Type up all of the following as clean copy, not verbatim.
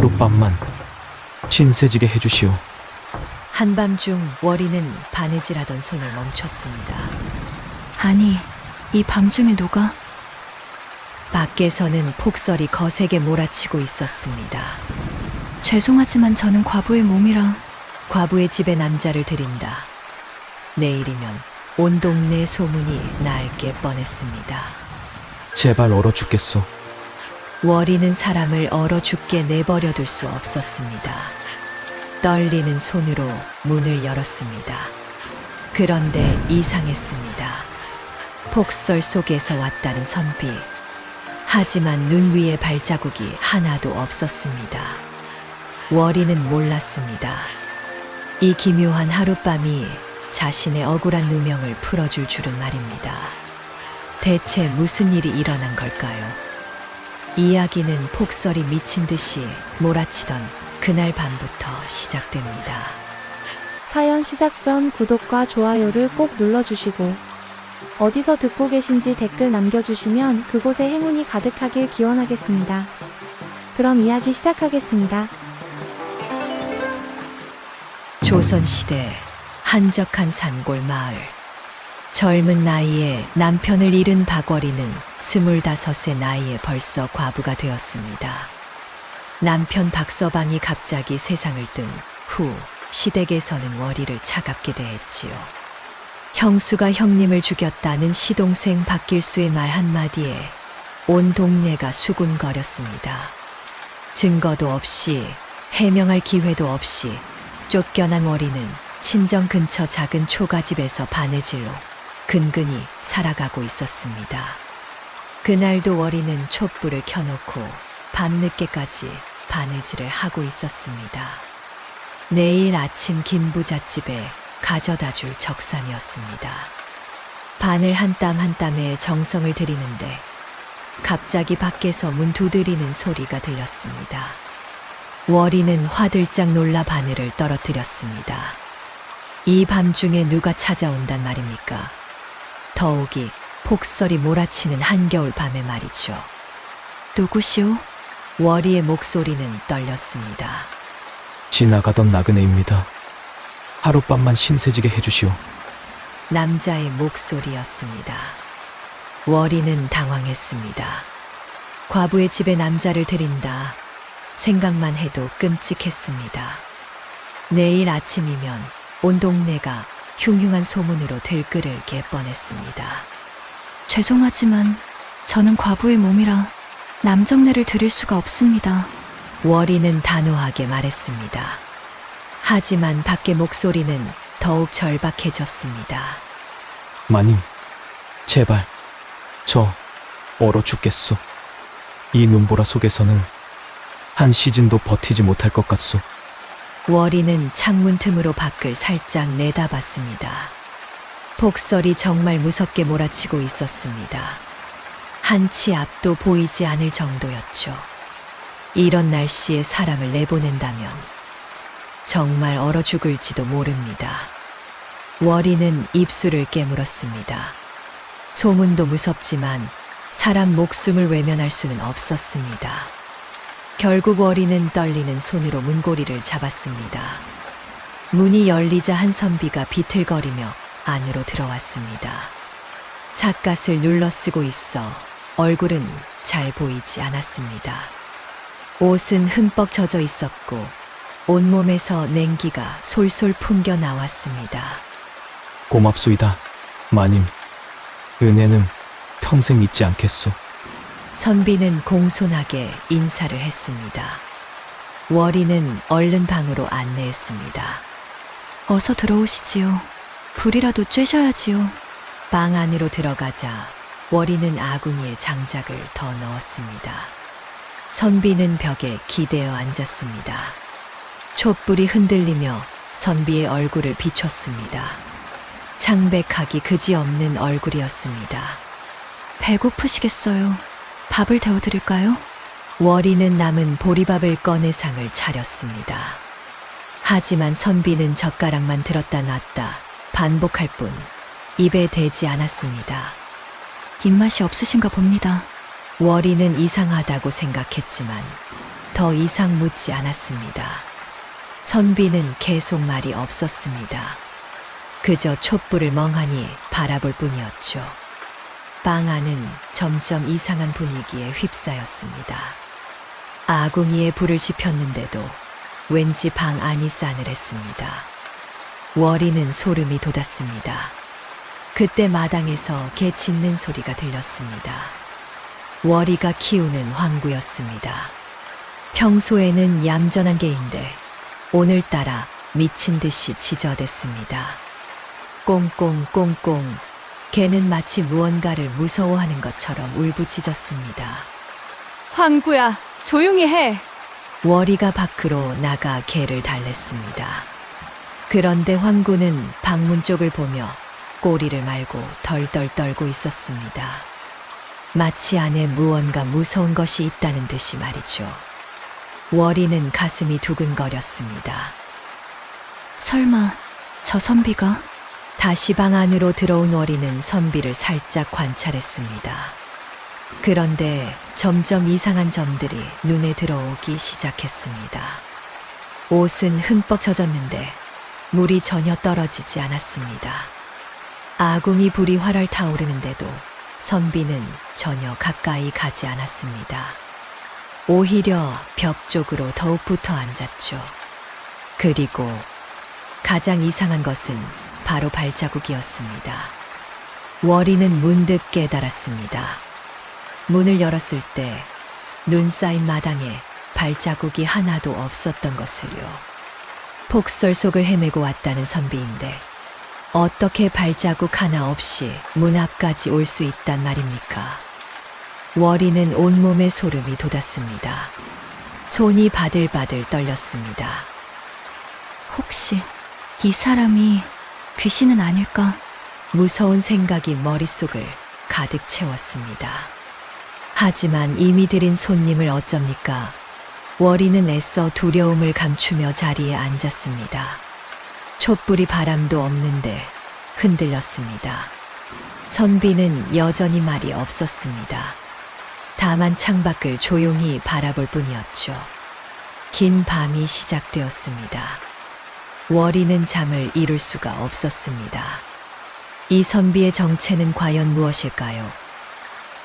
하룻밤만 신세지게 해주시오. 한밤중 월이는 바느질하던 손을 멈췄습니다. 아니, 이 밤중에 누가? 밖에서는 폭설이 거세게 몰아치고 있었습니다. 죄송하지만 저는 과부의 몸이라. 과부의 집에 남자를 들인다. 내일이면 온 동네 소문이 날게 뻔했습니다. 제발 얼어 죽겠소. 월이는 사람을 얼어 죽게 내버려둘 수 없었습니다. 떨리는 손으로 문을 열었습니다. 그런데 이상했습니다. 폭설 속에서 왔다는 선비. 하지만 눈 위에 발자국이 하나도 없었습니다. 월이는 몰랐습니다. 이 기묘한 하룻밤이 자신의 억울한 누명을 풀어줄 줄은 말입니다. 대체 무슨 일이 일어난 걸까요? 이야기는 폭설이 미친 듯이 몰아치던 그날 밤부터 시작됩니다. 사연 시작 전 구독과 좋아요를 꼭 눌러주시고 어디서 듣고 계신지 댓글 남겨주시면 그곳에 행운이 가득하길 기원하겠습니다. 그럼 이야기 시작하겠습니다. 조선시대 한적한 산골 마을. 젊은 나이에 남편을 잃은 박월이는 25의 나이에 벌써 과부가 되었습니다. 남편 박서방이 갑자기 세상을 뜬 후 시댁에서는 월이를 차갑게 대했지요. 형수가 형님을 죽였다는 시동생 박길수의 말 한마디에 온 동네가 수군거렸습니다. 증거도 없이 해명할 기회도 없이 쫓겨난 월이는 친정 근처 작은 초가집에서 바느질로 근근히 살아가고 있었습니다. 그날도 월이는 촛불을 켜놓고 밤늦게까지 바느질을 하고 있었습니다. 내일 아침 김부잣집에 가져다 줄 적산이었습니다. 바늘 한 땀 한 땀에 정성을 들이는데 갑자기 밖에서 문 두드리는 소리가 들렸습니다. 월이는 화들짝 놀라 바늘을 떨어뜨렸습니다. 이 밤중에 누가 찾아온단 말입니까? 더욱이 폭설이 몰아치는 한겨울 밤에 말이죠. 누구시오? 월이의 목소리는 떨렸습니다. 지나가던 나그네입니다. 하룻밤만 신세지게 해주시오. 남자의 목소리였습니다. 월이는 당황했습니다. 과부의 집에 남자를 들인다. 생각만 해도 끔찍했습니다. 내일 아침이면 온 동네가 흉흉한 소문으로 들끓을 뻔했습니다. 죄송하지만 저는 과부의 몸이라 남정네를 드릴 수가 없습니다. 월이는 단호하게 말했습니다. 하지만 밖의 목소리는 더욱 절박해졌습니다. 마님, 제발 저 얼어 죽겠소. 이 눈보라 속에서는 한 시즌도 버티지 못할 것 같소. 월이는 창문 틈으로 밖을 살짝 내다봤습니다. 폭설이 정말 무섭게 몰아치고 있었습니다. 한치 앞도 보이지 않을 정도였죠. 이런 날씨에 사람을 내보낸다면 정말 얼어 죽을지도 모릅니다. 월이는 입술을 깨물었습니다. 소문도 무섭지만 사람 목숨을 외면할 수는 없었습니다. 결국 월이는 떨리는 손으로 문고리를 잡았습니다. 문이 열리자 한 선비가 비틀거리며 안으로 들어왔습니다. 삿갓을 눌러쓰고 있어 얼굴은 잘 보이지 않았습니다. 옷은 흠뻑 젖어 있었고 온몸에서 냉기가 솔솔 풍겨 나왔습니다. 고맙소이다, 마님. 은혜는 평생 잊지 않겠소. 선비는 공손하게 인사를 했습니다. 월이는 얼른 방으로 안내했습니다. 어서 들어오시지요. 불이라도 쬐셔야지요. 방 안으로 들어가자 월이는 아궁이에 장작을 더 넣었습니다. 선비는 벽에 기대어 앉았습니다. 촛불이 흔들리며 선비의 얼굴을 비췄습니다. 창백하기 그지없는 얼굴이었습니다. 배고프시겠어요. 밥을 데워드릴까요? 월이는 남은 보리밥을 꺼내 상을 차렸습니다. 하지만 선비는 젓가락만 들었다 놨다 반복할 뿐 입에 대지 않았습니다. 입맛이 없으신가 봅니다. 월이는 이상하다고 생각했지만 더 이상 묻지 않았습니다. 선비는 계속 말이 없었습니다. 그저 촛불을 멍하니 바라볼 뿐이었죠. 방 안은 점점 이상한 분위기에 휩싸였습니다. 아궁이에 불을 지폈는데도 왠지 방 안이 싸늘했습니다. 월이는 소름이 돋았습니다. 그때 마당에서 개 짖는 소리가 들렸습니다. 월이가 키우는 황구였습니다. 평소에는 얌전한 개인데 오늘따라 미친 듯이 짖어댔습니다. 꽁꽁꽁꽁. 개는 마치 무언가를 무서워하는 것처럼 울부짖었습니다. 황구야, 조용히 해. 월이가 밖으로 나가 개를 달랬습니다. 그런데 황구는 방문 쪽을 보며 꼬리를 말고 덜덜 떨고 있었습니다. 마치 안에 무언가 무서운 것이 있다는 듯이 말이죠. 월이는 가슴이 두근거렸습니다. 설마 저 선비가? 다시 방 안으로 들어온 월이는 선비를 살짝 관찰했습니다. 그런데 점점 이상한 점들이 눈에 들어오기 시작했습니다. 옷은 흠뻑 젖었는데 물이 전혀 떨어지지 않았습니다. 아궁이 불이 활활 타오르는데도 선비는 전혀 가까이 가지 않았습니다. 오히려 벽 쪽으로 더욱 붙어 앉았죠. 그리고 가장 이상한 것은 바로 발자국이었습니다. 월이는 문득 깨달았습니다. 문을 열었을 때 눈 쌓인 마당에 발자국이 하나도 없었던 것을요. 폭설 속을 헤매고 왔다는 선비인데 어떻게 발자국 하나 없이 문 앞까지 올 수 있단 말입니까? 월이는 온몸에 소름이 돋았습니다. 손이 바들바들 떨렸습니다. 혹시 이 사람이 귀신은 아닐까? 무서운 생각이 머릿속을 가득 채웠습니다. 하지만 이미 들인 손님을 어쩝니까? 월이는 애써 두려움을 감추며 자리에 앉았습니다. 촛불이 바람도 없는데 흔들렸습니다. 선비는 여전히 말이 없었습니다. 다만 창밖을 조용히 바라볼 뿐이었죠. 긴 밤이 시작되었습니다. 월이는 잠을 이룰 수가 없었습니다. 이 선비의 정체는 과연 무엇일까요?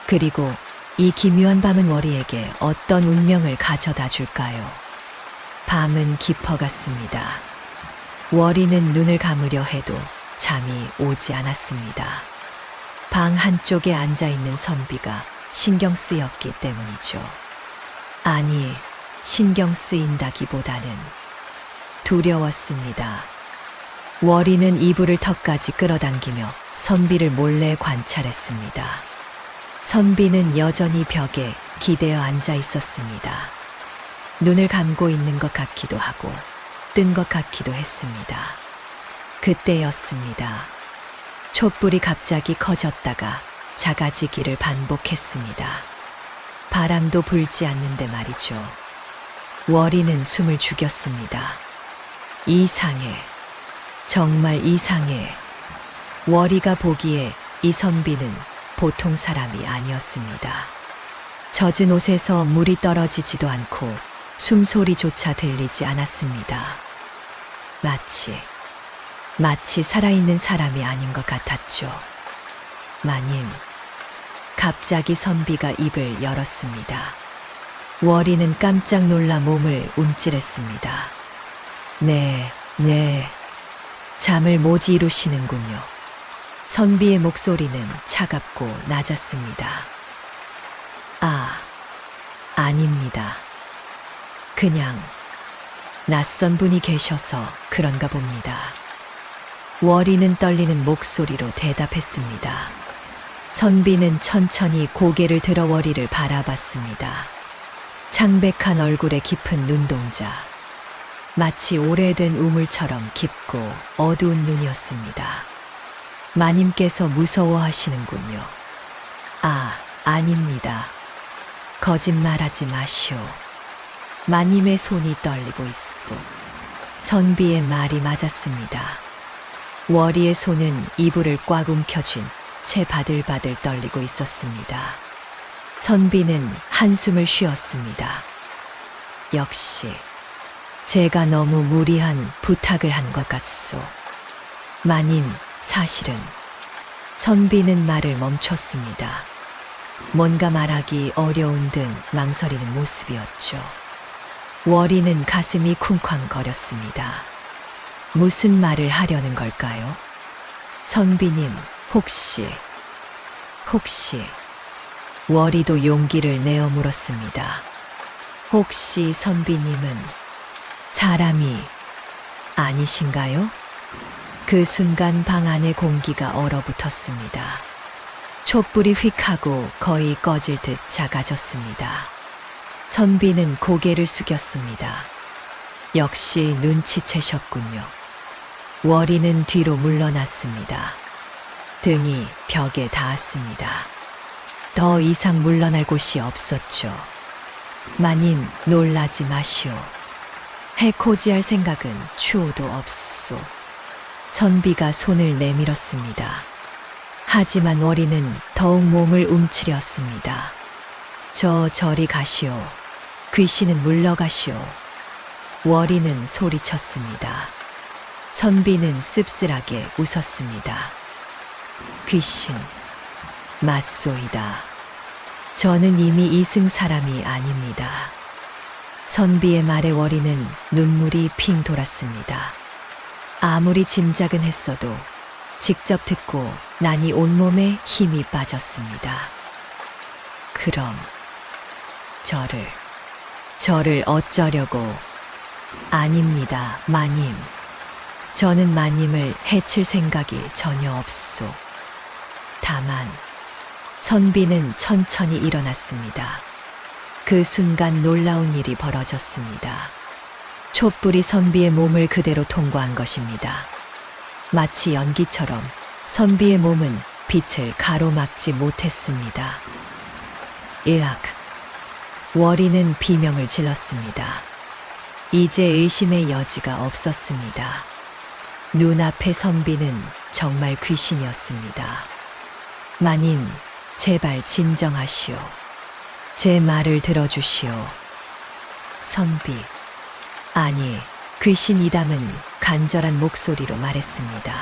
그리고 이 기묘한 밤은 월이에게 어떤 운명을 가져다 줄까요? 밤은 깊어갔습니다. 월이는 눈을 감으려 해도 잠이 오지 않았습니다. 방 한쪽에 앉아있는 선비가 신경 쓰였기 때문이죠. 아니, 신경 쓰인다기보다는 두려웠습니다. 월이는 이불을 턱까지 끌어당기며 선비를 몰래 관찰했습니다. 선비는 여전히 벽에 기대어 앉아 있었습니다. 눈을 감고 있는 것 같기도 하고 뜬 것 같기도 했습니다. 그때였습니다. 촛불이 갑자기 커졌다가 작아지기를 반복했습니다. 바람도 불지 않는데 말이죠. 월이는 숨을 죽였습니다. 이상해. 정말 이상해. 월이가 보기에 이 선비는 보통 사람이 아니었습니다. 젖은 옷에서 물이 떨어지지도 않고 숨소리조차 들리지 않았습니다. 마치 살아있는 사람이 아닌 것 같았죠. 마님, 갑자기 선비가 입을 열었습니다. 월이는 깜짝 놀라 몸을 움찔했습니다. 네, 잠을 못 이루시는군요. 선비의 목소리는 차갑고 낮았습니다. 아닙니다. 그냥 낯선 분이 계셔서 그런가 봅니다. 월이는 떨리는 목소리로 대답했습니다. 선비는 천천히 고개를 들어 월이를 바라봤습니다. 창백한 얼굴에 깊은 눈동자. 마치 오래된 우물처럼 깊고 어두운 눈이었습니다. 마님께서 무서워하시는군요. 아닙니다. 거짓말하지 마시오. 마님의 손이 떨리고 있소. 선비의 말이 맞았습니다. 월이의 손은 이불을 꽉 움켜쥔 채 바들바들 떨리고 있었습니다. 선비는 한숨을 쉬었습니다. 역시 제가 너무 무리한 부탁을 한 것 같소. 마님, 사실은 선비는 말을 멈췄습니다. 뭔가 말하기 어려운 듯 망설이는 모습이었죠. 월이는 가슴이 쿵쾅거렸습니다. 무슨 말을 하려는 걸까요? 선비님, 혹시 월이도 용기를 내어 물었습니다. 혹시 선비님은 사람이 아니신가요? 그 순간 방 안의 공기가 얼어붙었습니다. 촛불이 휙 하고 거의 꺼질 듯 작아졌습니다. 선비는 고개를 숙였습니다. 역시 눈치채셨군요. 월이는 뒤로 물러났습니다. 등이 벽에 닿았습니다. 더 이상 물러날 곳이 없었죠. 마님, 놀라지 마시오. 해코지할 생각은 추호도 없소. 선비가 손을 내밀었습니다. 하지만 월이는 더욱 몸을 움츠렸습니다. 저리 가시오. 귀신은 물러가시오. 월이는 소리쳤습니다. 선비는 씁쓸하게 웃었습니다. 귀신, 맞소이다. 저는 이미 이승 사람이 아닙니다. 선비의 말에 월이는 눈물이 핑 돌았습니다. 아무리 짐작은 했어도 직접 듣고 나니 온몸에 힘이 빠졌습니다. 그럼 저를 어쩌려고? 아닙니다, 마님. 저는 마님을 해칠 생각이 전혀 없소. 다만 선비는 천천히 일어났습니다. 그 순간 놀라운 일이 벌어졌습니다. 촛불이 선비의 몸을 그대로 통과한 것입니다. 마치 연기처럼 선비의 몸은 빛을 가로막지 못했습니다. 으악! 월이는 비명을 질렀습니다. 이제 의심의 여지가 없었습니다. 눈앞의 선비는 정말 귀신이었습니다. 마님, 제발 진정하시오. 제 말을 들어주시오. 선비, 아니, 귀신 이담은 간절한 목소리로 말했습니다.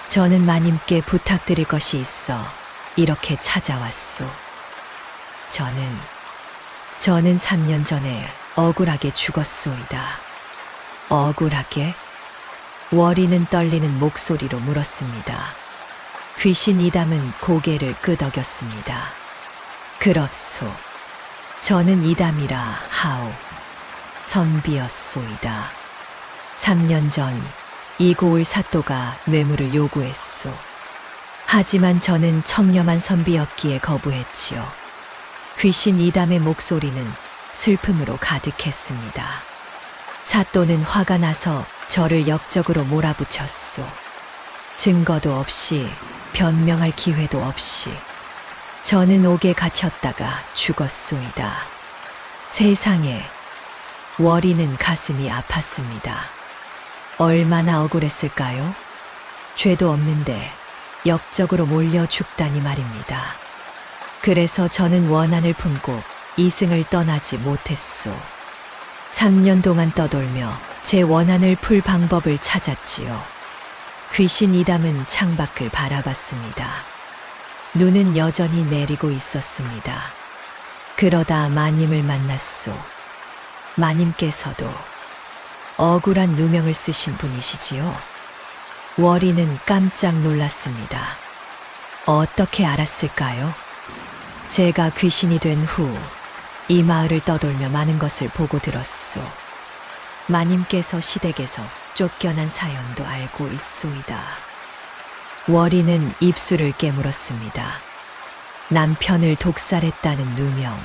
저는 마님께 부탁드릴 것이 있어 이렇게 찾아왔소. 저는 3년 전에 억울하게 죽었소이다. 억울하게? 월이는 떨리는 목소리로 물었습니다. 귀신 이담은 고개를 끄덕였습니다. 그렇소. 저는 이담이라 하오. 선비였소이다. 3년 전 이고을 사또가 뇌물을 요구했소. 하지만 저는 청렴한 선비였기에 거부했지요. 귀신 이담의 목소리는 슬픔으로 가득했습니다. 사또는 화가 나서 저를 역적으로 몰아붙였소. 증거도 없이, 변명할 기회도 없이 저는 옥에 갇혔다가 죽었소이다. 세상에, 월이는 가슴이 아팠습니다. 얼마나 억울했을까요? 죄도 없는데 역적으로 몰려 죽다니 말입니다. 그래서 저는 원한을 품고 이승을 떠나지 못했소. 3년 동안 떠돌며 제 원한을 풀 방법을 찾았지요. 귀신 이담은 창밖을 바라봤습니다. 눈은 여전히 내리고 있었습니다. 그러다 마님을 만났소. 마님께서도 억울한 누명을 쓰신 분이시지요. 월이는 깜짝 놀랐습니다. 어떻게 알았을까요? 제가 귀신이 된 후 이 마을을 떠돌며 많은 것을 보고 들었소. 마님께서 시댁에서 쫓겨난 사연도 알고 있소이다. 월이는 입술을 깨물었습니다. 남편을 독살했다는 누명.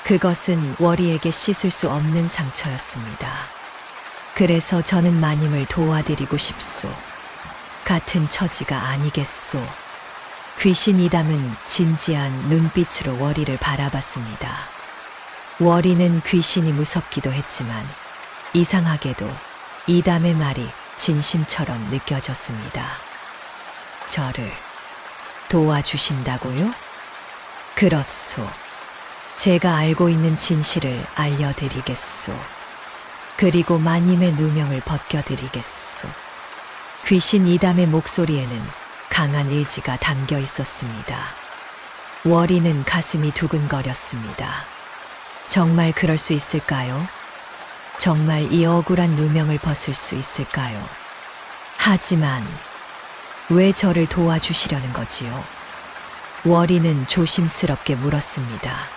그것은 월이에게 씻을 수 없는 상처였습니다. 그래서 저는 마님을 도와드리고 싶소. 같은 처지가 아니겠소. 귀신 이담은 진지한 눈빛으로 월이를 바라봤습니다. 월이는 귀신이 무섭기도 했지만 이상하게도 이담의 말이 진심처럼 느껴졌습니다. 저를 도와주신다고요? 그렇소. 제가 알고 있는 진실을 알려드리겠소. 그리고 마님의 누명을 벗겨드리겠소. 귀신 이담의 목소리에는 강한 의지가 담겨 있었습니다. 월이는 가슴이 두근거렸습니다. 정말 그럴 수 있을까요? 정말 이 억울한 누명을 벗을 수 있을까요? 하지만 왜 저를 도와주시려는 거지요? 월이는 조심스럽게 물었습니다.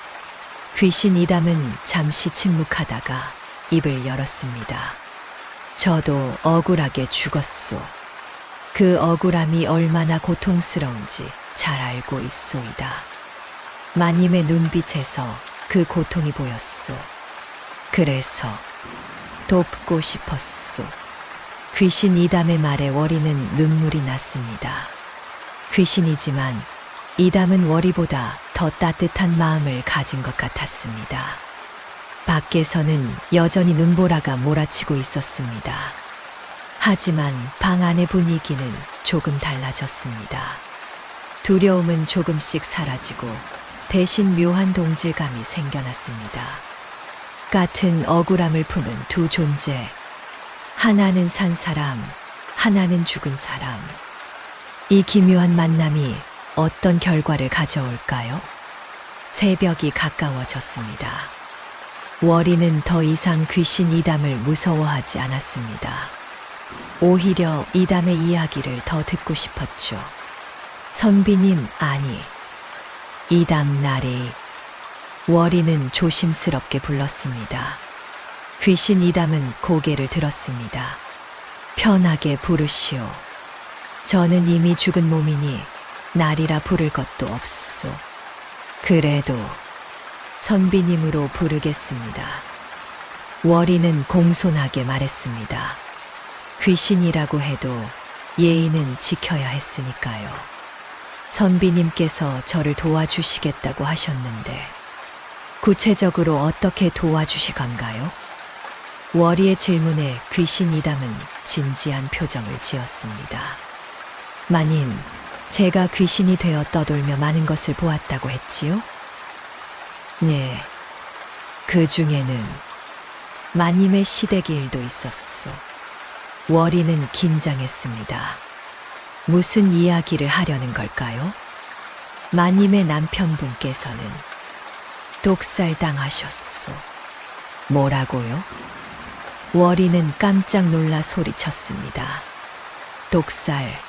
귀신 이담은 잠시 침묵하다가 입을 열었습니다. 저도 억울하게 죽었소. 그 억울함이 얼마나 고통스러운지 잘 알고 있소이다. 마님의 눈빛에서 그 고통이 보였소. 그래서 돕고 싶었소. 귀신 이담의 말에 월이는 눈물이 났습니다. 귀신이지만 이담은 월이보다 더 따뜻한 마음을 가진 것 같았습니다. 밖에서는 여전히 눈보라가 몰아치고 있었습니다. 하지만 방 안의 분위기는 조금 달라졌습니다. 두려움은 조금씩 사라지고 대신 묘한 동질감이 생겨났습니다. 같은 억울함을 품은 두 존재. 하나는 산 사람, 하나는 죽은 사람. 이 기묘한 만남이 어떤 결과를 가져올까요? 새벽이 가까워졌습니다. 월이는 더 이상 귀신 이담을 무서워하지 않았습니다. 오히려 이담의 이야기를 더 듣고 싶었죠. 선비님, 아니, 이담 나리. 월이는 조심스럽게 불렀습니다. 귀신 이담은 고개를 들었습니다. 편하게 부르시오. 저는 이미 죽은 몸이니 나리라 부를 것도 없소. 그래도 선비님으로 부르겠습니다. 월이는 공손하게 말했습니다. 귀신이라고 해도 예의는 지켜야 했으니까요. 선비님께서 저를 도와주시겠다고 하셨는데 구체적으로 어떻게 도와주시건가요? 월이의 질문에 귀신 이담은 진지한 표정을 지었습니다. 마님, 제가 귀신이 되어 떠돌며 많은 것을 보았다고 했지요? 네, 그 중에는 마님의 시댁 일도 있었소. 월이는 긴장했습니다. 무슨 이야기를 하려는 걸까요? 마님의 남편분께서는 독살당하셨소. 뭐라고요? 월이는 깜짝 놀라 소리쳤습니다. 독살.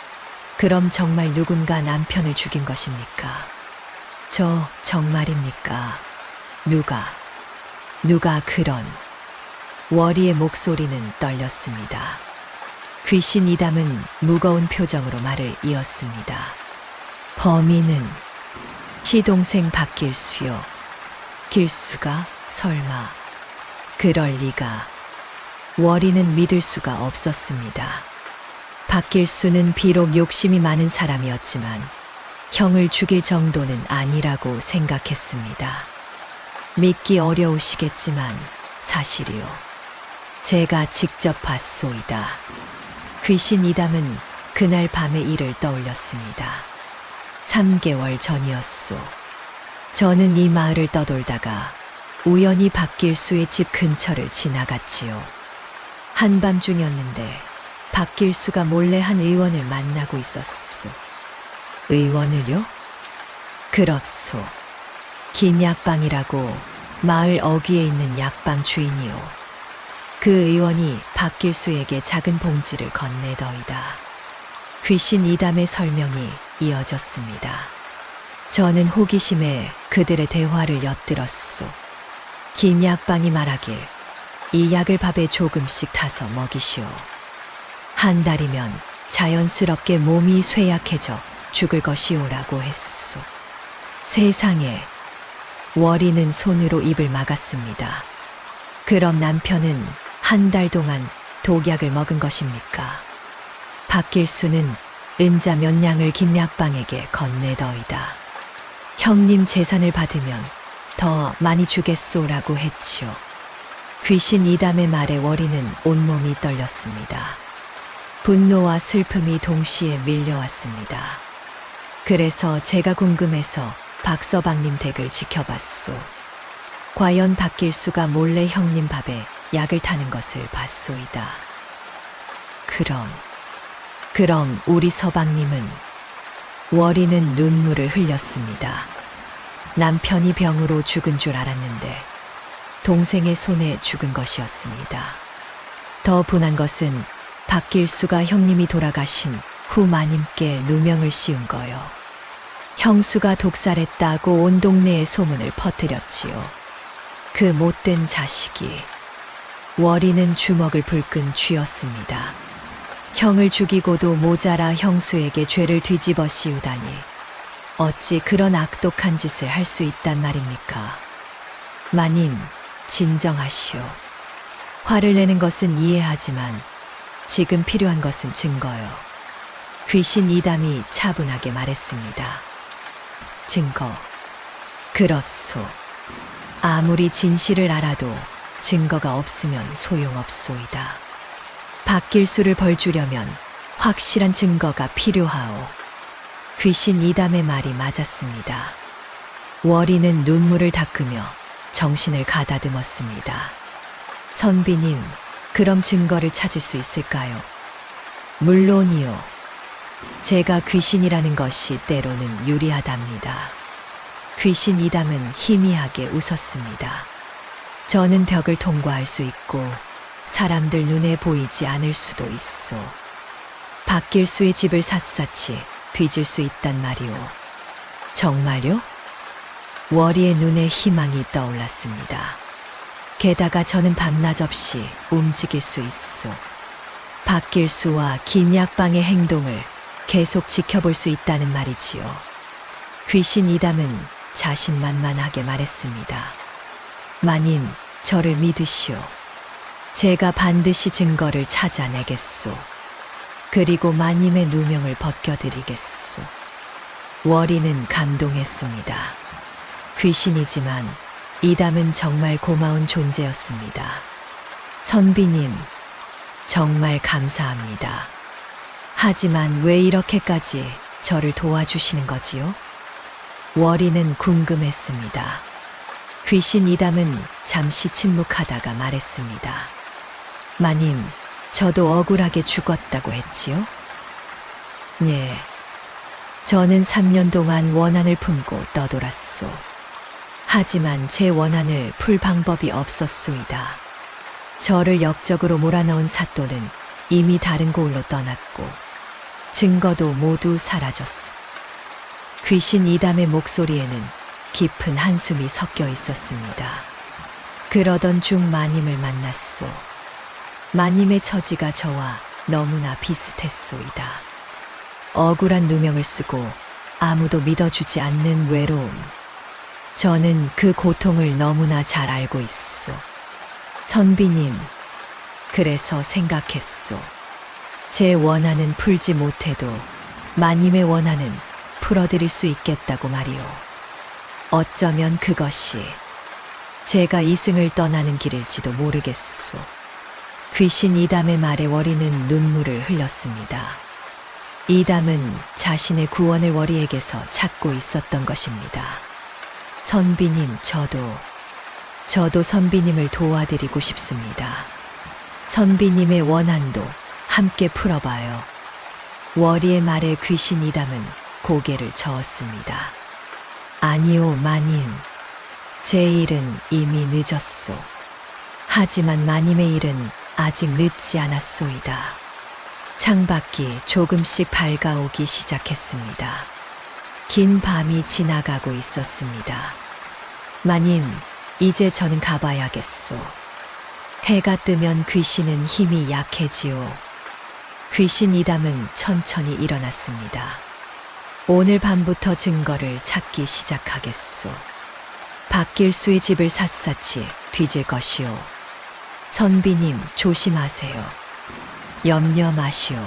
그럼 정말 누군가 남편을 죽인 것입니까? 저 정말입니까? 누가 그런. 월이의 목소리는 떨렸습니다. 귀신 이담은 무거운 표정으로 말을 이었습니다. 범인은 시동생 박길수요. 길수가 설마. 그럴 리가. 월이는 믿을 수가 없었습니다. 박길수는 비록 욕심이 많은 사람이었지만 형을 죽일 정도는 아니라고 생각했습니다. 믿기 어려우시겠지만 사실이요. 제가 직접 봤소이다. 귀신 이담은 그날 밤의 일을 떠올렸습니다. 3개월 전이었소. 저는 이 마을을 떠돌다가 우연히 박길수의 집 근처를 지나갔지요. 한밤중이었는데 박길수가 몰래 한 의원을 만나고 있었소. 의원을요? 그렇소. 긴 약방이라고 마을 어귀에 있는 약방 주인이요. 그 의원이 박길수에게 작은 봉지를 건네더이다. 귀신 이담의 설명이 이어졌습니다. 저는 호기심에 그들의 대화를 엿들었소. 긴 약방이 말하길 이 약을 밥에 조금씩 타서 먹이시오. 한 달이면 자연스럽게 몸이 쇠약해져 죽을 것이오라고 했소. 세상에. 월이는 손으로 입을 막았습니다. 그럼 남편은 한 달 동안 독약을 먹은 것입니까? 박길수는 은자 몇 냥을 김약방에게 건네더이다. 형님 재산을 받으면 더 많이 주겠소라고 했지요. 귀신 이담의 말에 월이는 온몸이 떨렸습니다. 분노와 슬픔이 동시에 밀려왔습니다. 그래서 제가 궁금해서 박서방님 댁을 지켜봤소. 과연 박길수가 몰래 형님 밥에 약을 타는 것을 봤소이다. 그럼 우리 서방님은 월이는 눈물을 흘렸습니다. 남편이 병으로 죽은 줄 알았는데 동생의 손에 죽은 것이었습니다. 더 분한 것은 박길수가 형님이 돌아가신 후 마님께 누명을 씌운 거요. 형수가 독살했다고 온 동네에 소문을 퍼뜨렸지요. 그 못된 자식이. 월이는 주먹을 불끈 쥐었습니다. 형을 죽이고도 모자라 형수에게 죄를 뒤집어 씌우다니 어찌 그런 악독한 짓을 할 수 있단 말입니까? 마님, 진정하시오. 화를 내는 것은 이해하지만 지금 필요한 것은 증거요. 귀신 이담이 차분하게 말했습니다. 증거. 그렇소. 아무리 진실을 알아도 증거가 없으면 소용없소이다. 박길수를 벌주려면 확실한 증거가 필요하오. 귀신 이담의 말이 맞았습니다. 월이는 눈물을 닦으며 정신을 가다듬었습니다. 선비님, 그럼 증거를 찾을 수 있을까요? 물론이요. 제가 귀신이라는 것이 때로는 유리하답니다. 귀신 이담은 희미하게 웃었습니다. 저는 벽을 통과할 수 있고 사람들 눈에 보이지 않을 수도 있소. 박길수의 집을 샅샅이 뒤질 수 있단 말이오. 정말요? 월이의 눈에 희망이 떠올랐습니다. 게다가 저는 밤낮 없이 움직일 수 있소. 박길수와 김약방의 행동을 계속 지켜볼 수 있다는 말이지요. 귀신 이담은 자신만만하게 말했습니다. 마님, 저를 믿으시오. 제가 반드시 증거를 찾아내겠소. 그리고 마님의 누명을 벗겨드리겠소. 월이는 감동했습니다. 귀신이지만 이담은 정말 고마운 존재였습니다. 선비님, 정말 감사합니다. 하지만 왜 이렇게까지 저를 도와주시는 거지요? 월이는 궁금했습니다. 귀신 이담은 잠시 침묵하다가 말했습니다. 마님, 저도 억울하게 죽었다고 했지요? 네. 저는 3년 동안 원한을 품고 떠돌았소. 하지만 제 원한을 풀 방법이 없었소이다. 저를 역적으로 몰아넣은 사또는 이미 다른 곳으로 떠났고 증거도 모두 사라졌소. 귀신 이담의 목소리에는 깊은 한숨이 섞여 있었습니다. 그러던 중 마님을 만났소. 마님의 처지가 저와 너무나 비슷했소이다. 억울한 누명을 쓰고 아무도 믿어주지 않는 외로움. 저는 그 고통을 너무나 잘 알고 있소. 선비님, 그래서 생각했소. 제 원한은 풀지 못해도 마님의 원한은 풀어드릴 수 있겠다고 말이오. 어쩌면 그것이 제가 이승을 떠나는 길일지도 모르겠소. 귀신 이담의 말에 월이는 눈물을 흘렸습니다. 이담은 자신의 구원을 월이에게서 찾고 있었던 것입니다. 선비님, 저도 선비님을 도와드리고 싶습니다. 선비님의 원한도 함께 풀어봐요. 월이의 말에 귀신 이담은 고개를 저었습니다. 아니요, 마님. 제 일은 이미 늦었소. 하지만 마님의 일은 아직 늦지 않았소이다. 창밖이 조금씩 밝아오기 시작했습니다. 긴 밤이 지나가고 있었습니다. 마님, 이제 저는 가봐야겠소. 해가 뜨면 귀신은 힘이 약해지오. 귀신 이담은 천천히 일어났습니다. 오늘 밤부터 증거를 찾기 시작하겠소. 박길수의 집을 샅샅이 뒤질 것이오. 선비님, 조심하세요. 염려 마시오.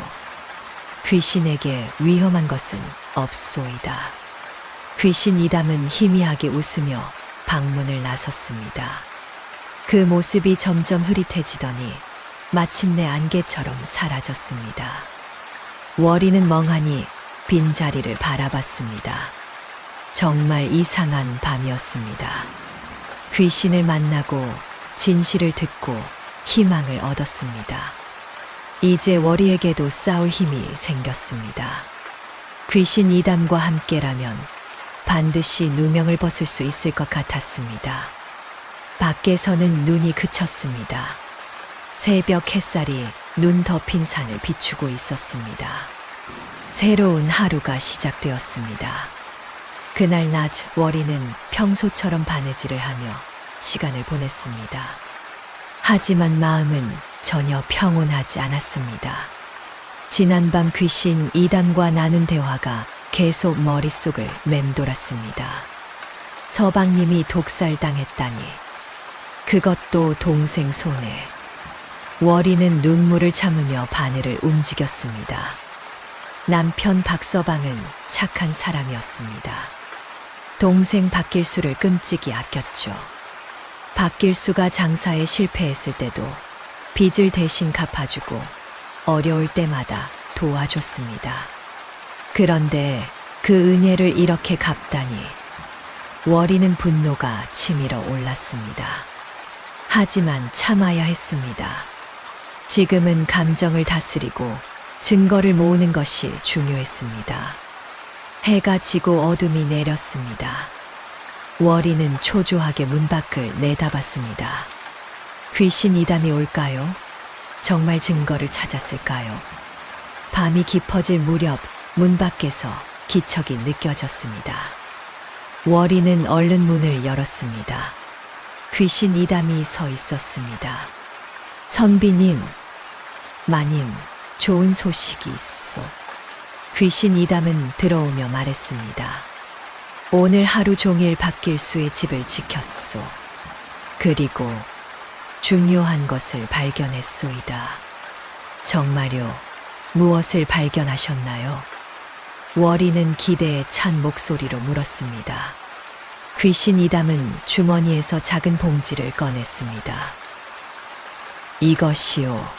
귀신에게 위험한 것은 없소이다. 귀신 이담은 희미하게 웃으며 방문을 나섰습니다. 그 모습이 점점 흐릿해지더니 마침내 안개처럼 사라졌습니다. 월이는 멍하니 빈자리를 바라봤습니다. 정말 이상한 밤이었습니다. 귀신을 만나고 진실을 듣고 희망을 얻었습니다. 이제 월이에게도 싸울 힘이 생겼습니다. 귀신 이담과 함께라면 반드시 누명을 벗을 수 있을 것 같았습니다. 밖에서는 눈이 그쳤습니다. 새벽 햇살이 눈 덮인 산을 비추고 있었습니다. 새로운 하루가 시작되었습니다. 그날 낮 월이는 평소처럼 바느질을 하며 시간을 보냈습니다. 하지만 마음은 전혀 평온하지 않았습니다. 지난밤 귀신 이담과 나눈 대화가 계속 머릿속을 맴돌았습니다. 서방님이 독살당했다니. 그것도 동생 손에. 월이는 눈물을 참으며 바늘을 움직였습니다. 남편 박서방은 착한 사람이었습니다. 동생 박길수를 끔찍이 아꼈죠. 박길수가 장사에 실패했을 때도 빚을 대신 갚아주고 어려울 때마다 도와줬습니다. 그런데 그 은혜를 이렇게 갚다니 월이는 분노가 치밀어 올랐습니다. 하지만 참아야 했습니다. 지금은 감정을 다스리고 증거를 모으는 것이 중요했습니다. 해가 지고 어둠이 내렸습니다. 월이는 초조하게 문 밖을 내다봤습니다. 귀신 이담이 올까요? 정말 증거를 찾았을까요? 밤이 깊어질 무렵 문 밖에서 기척이 느껴졌습니다. 월이는 얼른 문을 열었습니다. 귀신 이담이 서 있었습니다. 선비님, 마님, 좋은 소식이 있소. 귀신 이담은 들어오며 말했습니다. 오늘 하루 종일 박길수의 집을 지켰소. 그리고 중요한 것을 발견했소이다. 정말요? 무엇을 발견하셨나요? 월이는 기대에 찬 목소리로 물었습니다. 귀신 이담은 주머니에서 작은 봉지를 꺼냈습니다. 이것이요.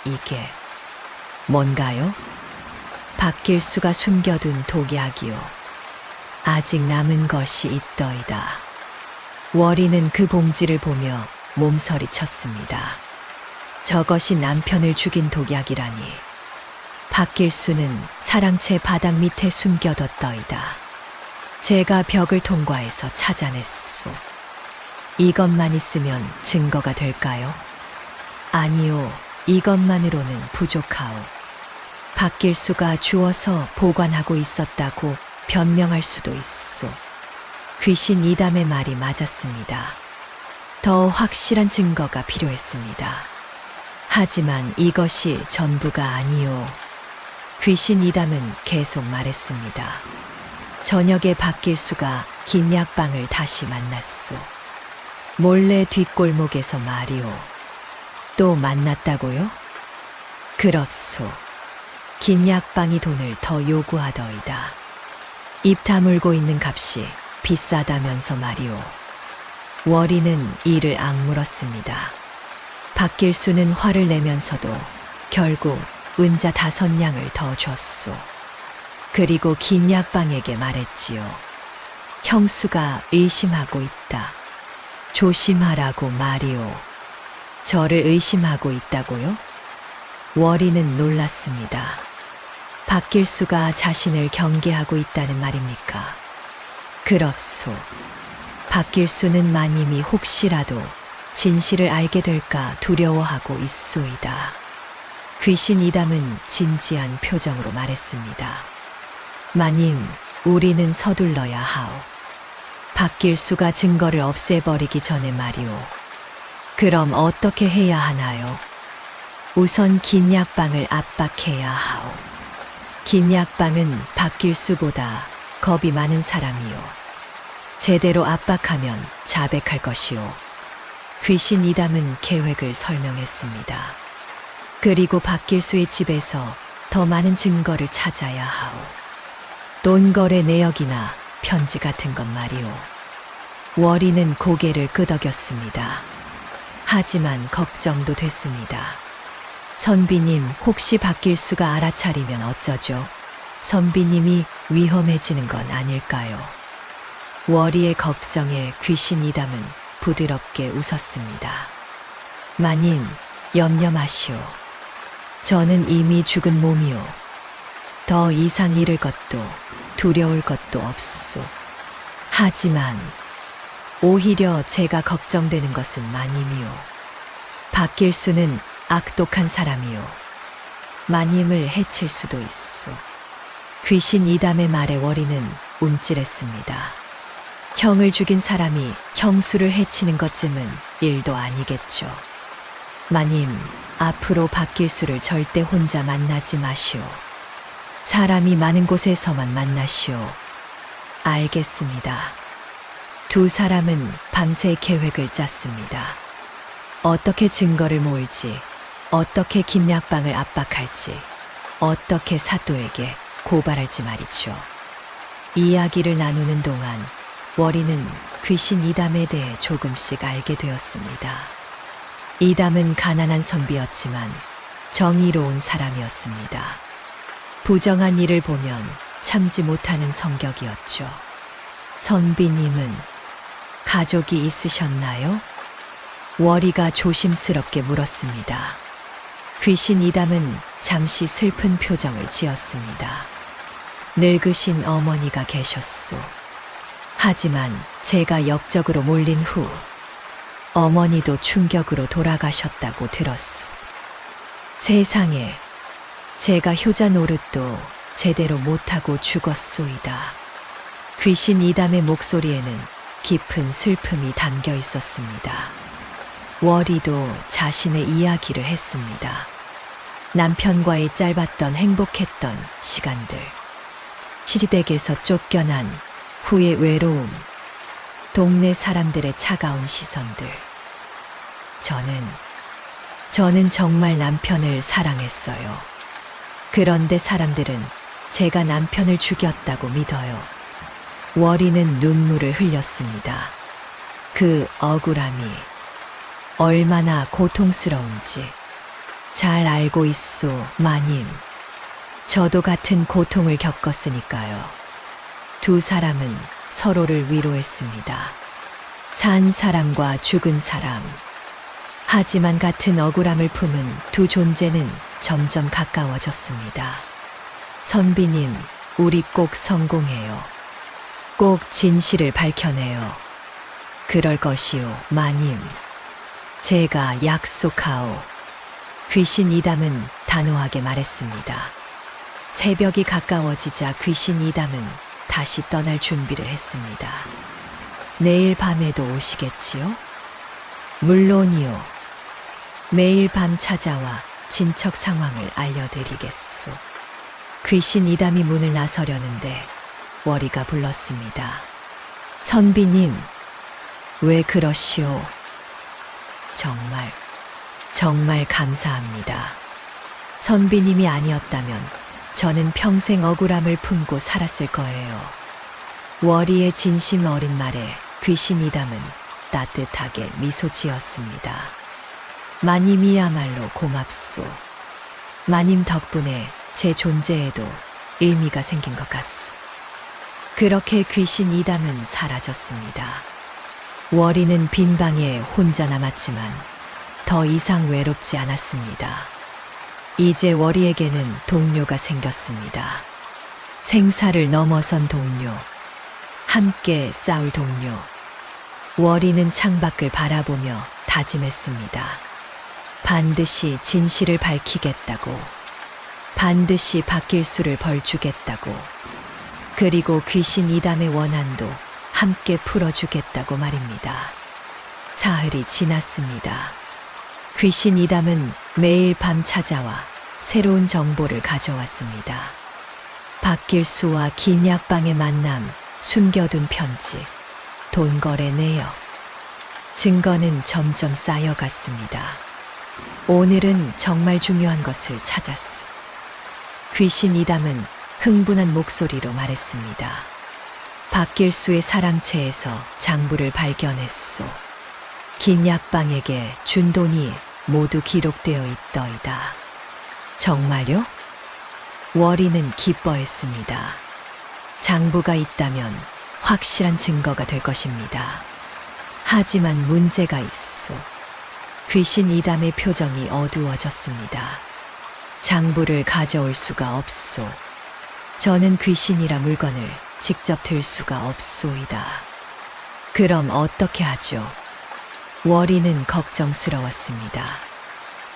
이게 뭔가요? 박길수가 숨겨둔 독약이요. 아직 남은 것이 있더이다. 월이는 그 봉지를 보며 몸서리 쳤습니다. 저것이 남편을 죽인 독약이라니. 박길수는 사랑채 바닥 밑에 숨겨뒀더이다. 제가 벽을 통과해서 찾아냈소. 이것만 있으면 증거가 될까요? 아니요, 이것만으로는 부족하오. 박길수가 주워서 보관하고 있었다고 변명할 수도 있소. 귀신 이담의 말이 맞았습니다. 더 확실한 증거가 필요했습니다. 하지만 이것이 전부가 아니오. 귀신 이담은 계속 말했습니다. 저녁에 박길수가 긴 약방을 다시 만났소. 몰래 뒷골목에서 말이오. 또 만났다고요? 그렇소. 긴 약방이 돈을 더 요구하더이다. 입 다물고 있는 값이 비싸다면서 말이오. 월이는 이를 악물었습니다. 박길수는 화를 내면서도 결국 은자 5냥을 더 줬소. 그리고 긴 약방에게 말했지요. 형수가 의심하고 있다. 조심하라고 말이오. 저를 의심하고 있다고요? 월이는 놀랐습니다. 박길수가 자신을 경계하고 있다는 말입니까? 그렇소. 박길수는 마님이 혹시라도 진실을 알게 될까 두려워하고 있소이다. 귀신 이담은 진지한 표정으로 말했습니다. 마님, 우리는 서둘러야 하오. 박길수가 증거를 없애버리기 전에 말이오. 그럼 어떻게 해야 하나요? 우선 긴 약방을 압박해야 하오. 긴 약방은 박길수보다 겁이 많은 사람이요. 제대로 압박하면 자백할 것이오. 귀신 이담은 계획을 설명했습니다. 그리고 박길수의 집에서 더 많은 증거를 찾아야 하오. 돈거래 내역이나 편지 같은 것 말이오. 월이는 고개를 끄덕였습니다. 하지만 걱정도 됐습니다. 선비님, 혹시 박길수가 알아차리면 어쩌죠? 선비님이 위험해지는 건 아닐까요? 월이의 걱정에 귀신 이담은 부드럽게 웃었습니다. 마님, 염려 마시오. 저는 이미 죽은 몸이오. 더 이상 잃을 것도 두려울 것도 없소. 하지만 오히려 제가 걱정되는 것은 마님이오. 박길수는 악독한 사람이오. 마님을 해칠 수도 있소. 귀신 이담의 말에 월이는 움찔했습니다. 형을 죽인 사람이 형수를 해치는 것쯤은 일도 아니겠죠. 마님, 앞으로 박길수를 절대 혼자 만나지 마시오. 사람이 많은 곳에서만 만나시오. 알겠습니다. 두 사람은 밤새 계획을 짰습니다. 어떻게 증거를 모을지, 어떻게 김약방을 압박할지, 어떻게 사또에게 고발할지 말이죠. 이야기를 나누는 동안 월이는 귀신 이담에 대해 조금씩 알게 되었습니다. 이담은 가난한 선비였지만 정의로운 사람이었습니다. 부정한 일을 보면 참지 못하는 성격이었죠. 선비님은 가족이 있으셨나요? 월이가 조심스럽게 물었습니다. 귀신 이담은 잠시 슬픈 표정을 지었습니다. 늙으신 어머니가 계셨소. 하지만 제가 역적으로 몰린 후 어머니도 충격으로 돌아가셨다고 들었소. 세상에, 제가 효자 노릇도 제대로 못하고 죽었소이다. 귀신 이담의 목소리에는 깊은 슬픔이 담겨 있었습니다. 월이도 자신의 이야기를 했습니다. 남편과의 짧았던 행복했던 시간들, 시댁에서 쫓겨난 후의 외로움, 동네 사람들의 차가운 시선들. 저는 정말 남편을 사랑했어요. 그런데 사람들은 제가 남편을 죽였다고 믿어요. 월이는 눈물을 흘렸습니다. 그 억울함이 얼마나 고통스러운지 잘 알고 있소, 마님. 저도 같은 고통을 겪었으니까요. 두 사람은 서로를 위로했습니다. 산 사람과 죽은 사람. 하지만 같은 억울함을 품은 두 존재는 점점 가까워졌습니다. 선비님, 우리 꼭 성공해요. 꼭 진실을 밝혀내요. 그럴 것이요, 마님. 제가 약속하오. 귀신 이담은 단호하게 말했습니다. 새벽이 가까워지자 귀신 이담은 다시 떠날 준비를 했습니다. 내일 밤에도 오시겠지요? 물론이요. 매일 밤 찾아와 진척 상황을 알려드리겠소. 귀신 이담이 문을 나서려는데 월이가 불렀습니다. 선비님, 왜 그러시오? 정말 감사합니다. 선비님이 아니었다면 저는 평생 억울함을 품고 살았을 거예요. 월이의 진심 어린 말에 귀신 이담은 따뜻하게 미소 지었습니다. 마님이야말로 고맙소. 마님 덕분에 제 존재에도 의미가 생긴 것 같소. 그렇게 귀신 이담은 사라졌습니다. 월이는 빈 방에 혼자 남았지만 더 이상 외롭지 않았습니다. 이제 월이에게는 동료가 생겼습니다. 생사를 넘어선 동료, 함께 싸울 동료. 월이는 창밖을 바라보며 다짐했습니다. 반드시 진실을 밝히겠다고, 반드시 박길수를 벌주겠다고, 그리고 귀신 이담의 원한도 함께 풀어주겠다고 말입니다. 사흘이 지났습니다. 귀신 이담은 매일 밤 찾아와 새로운 정보를 가져왔습니다. 박길수와 김약방의 만남, 숨겨둔 편지, 돈거래 내역. 증거는 점점 쌓여갔습니다. 오늘은 정말 중요한 것을 찾았소. 귀신 이담은 흥분한 목소리로 말했습니다. 박길수의 사랑채에서 장부를 발견했소. 김약방에게 준 돈이 모두 기록되어 있더이다. 정말요? 월이는 기뻐했습니다. 장부가 있다면 확실한 증거가 될 것입니다. 하지만 문제가 있소. 귀신 이담의 표정이 어두워졌습니다. 장부를 가져올 수가 없소. 저는 귀신이라 물건을 직접 들 수가 없소이다. 그럼 어떻게 하죠? 월이는 걱정스러웠습니다.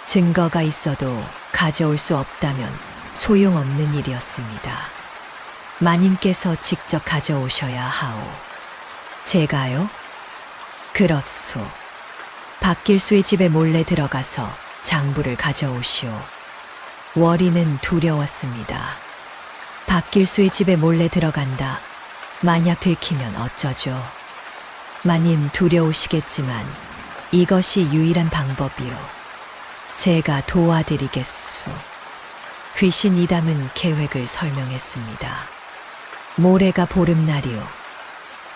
증거가 있어도 가져올 수 없다면 소용없는 일이었습니다. 마님께서 직접 가져오셔야 하오. 제가요? 그렇소. 박길수의 집에 몰래 들어가서 장부를 가져오시오. 월이는 두려웠습니다. 박길수의 집에 몰래 들어간다. 만약 들키면 어쩌죠? 마님 두려우시겠지만 이것이 유일한 방법이요. 제가 도와드리겠소. 귀신 이담은 계획을 설명했습니다. 모레가 보름날이오.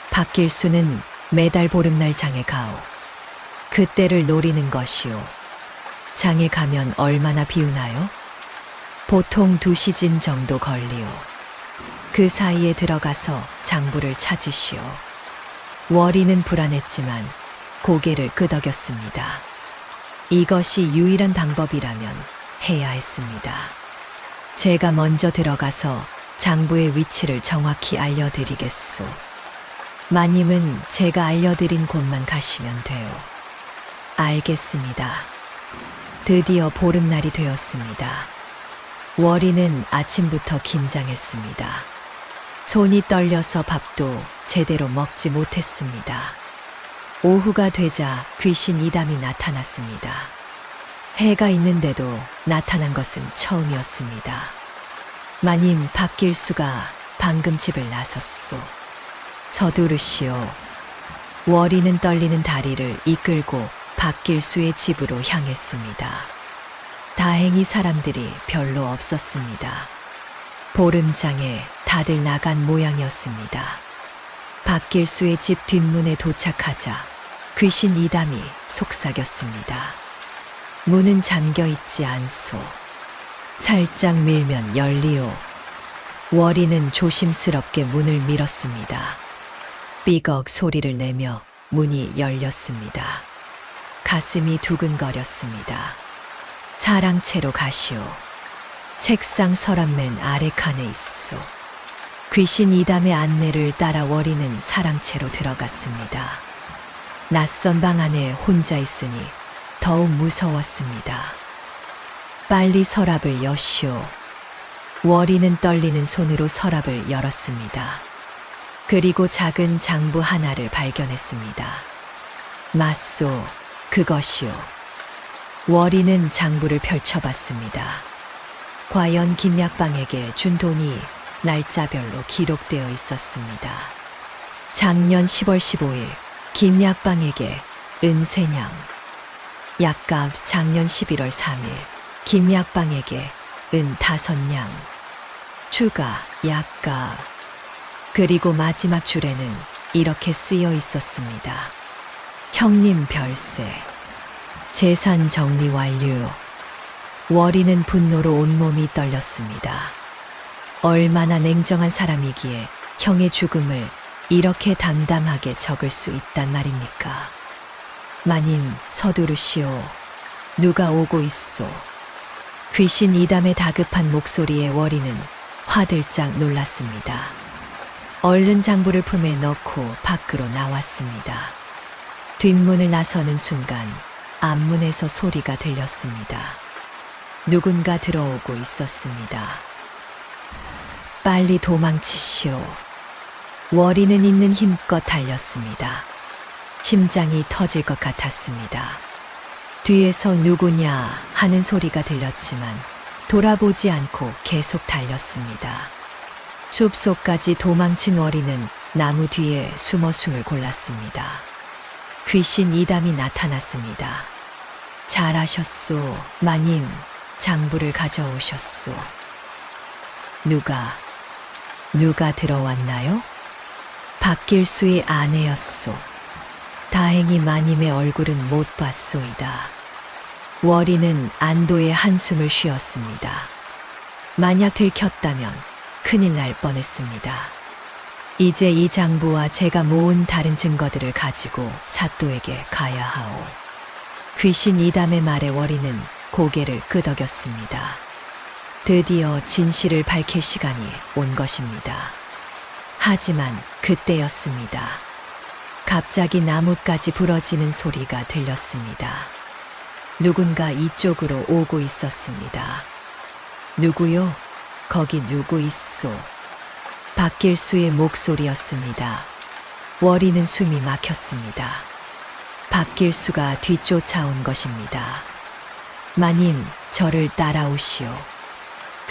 박길수는 매달 보름날 장에 가오. 그때를 노리는 것이오. 장에 가면 얼마나 비우나요? 보통 2시진 정도 걸리오. 그 사이에 들어가서 장부를 찾으시오. 월이는 불안했지만 고개를 끄덕였습니다. 이것이 유일한 방법이라면 해야 했습니다. 제가 먼저 들어가서 장부의 위치를 정확히 알려드리겠소. 마님은 제가 알려드린 곳만 가시면 돼요. 알겠습니다. 드디어 보름날이 되었습니다. 월이는 아침부터 긴장했습니다. 손이 떨려서 밥도 제대로 먹지 못했습니다. 오후가 되자 귀신 이담이 나타났습니다. 해가 있는데도 나타난 것은 처음이었습니다. 마님, 박길수가 방금 집을 나섰소. 서두르시오. 월이는 떨리는 다리를 이끌고 박길수의 집으로 향했습니다. 다행히 사람들이 별로 없었습니다. 보름장에 다들 나간 모양이었습니다. 박길수의 집 뒷문에 도착하자 귀신 이담이 속삭였습니다. 문은 잠겨 있지 않소. 살짝 밀면 열리오. 월이는 조심스럽게 문을 밀었습니다. 삐걱 소리를 내며 문이 열렸습니다. 가슴이 두근거렸습니다. 사랑채로 가시오. 책상 서랍맨 아래 칸에 있소. 귀신 이담의 안내를 따라 월이는 사랑채로 들어갔습니다. 낯선 방 안에 혼자 있으니 더욱 무서웠습니다. 빨리 서랍을 여시오. 월이는 떨리는 손으로 서랍을 열었습니다. 그리고 작은 장부 하나를 발견했습니다. 맞소, 그것이오. 월이는 장부를 펼쳐봤습니다. 과연 김약방에게 준 돈이 날짜별로 기록되어 있었습니다. 작년 10월 15일 김약방에게 은세냥, 약값 작년 11월 3일 김약방에게 은 5냥, 추가 약값. 그리고 마지막 줄에는 이렇게 쓰여 있었습니다. 형님 별세. 재산 정리 완료. 월이는 분노로 온몸이 떨렸습니다. 얼마나 냉정한 사람이기에 형의 죽음을 이렇게 담담하게 적을 수 있단 말입니까? 마님, 서두르시오. 누가 오고 있소. 귀신 이담의 다급한 목소리에 월이는 화들짝 놀랐습니다. 얼른 장부를 품에 넣고 밖으로 나왔습니다. 뒷문을 나서는 순간 앞문에서 소리가 들렸습니다. 누군가 들어오고 있었습니다. 빨리 도망치시오. 월이는 있는 힘껏 달렸습니다. 심장이 터질 것 같았습니다. 뒤에서 누구냐 하는 소리가 들렸지만 돌아보지 않고 계속 달렸습니다. 숲속까지 도망친 월이는 나무 뒤에 숨어 숨을 골랐습니다. 귀신 이담이 나타났습니다. 잘하셨소, 마님. 장부를 가져오셨소. 누가 들어왔나요? 박길수의 아내였소. 다행히 마님의 얼굴은 못 봤소이다. 월이는 안도의 한숨을 쉬었습니다. 만약 들켰다면 큰일 날 뻔했습니다. 이제 이 장부와 제가 모은 다른 증거들을 가지고 사또에게 가야 하오. 귀신 이담의 말에 월이는 고개를 끄덕였습니다. 드디어 진실을 밝힐 시간이 온 것입니다. 하지만 그때였습니다. 갑자기 나뭇가지 부러지는 소리가 들렸습니다. 누군가 이쪽으로 오고 있었습니다. 누구요? 거기 누구 있소? 박길수의 목소리였습니다. 월이는 숨이 막혔습니다. 박길수가 뒤쫓아온 것입니다. 마님, 저를 따라오시오.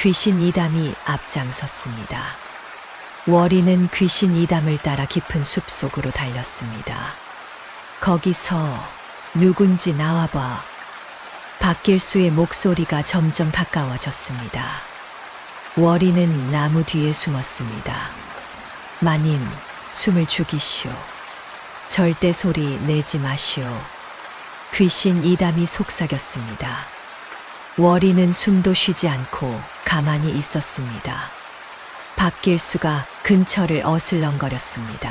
귀신 이담이 앞장섰습니다. 월이는 귀신 이담을 따라 깊은 숲속으로 달렸습니다. 거기서 누군지 나와봐. 박길수의 목소리가 점점 가까워졌습니다. 월이는 나무 뒤에 숨었습니다. 마님, 숨을 죽이시오. 절대 소리 내지 마시오. 귀신 이담이 속삭였습니다. 월이는 숨도 쉬지 않고 가만히 있었습니다. 박길수가 근처를 어슬렁거렸습니다.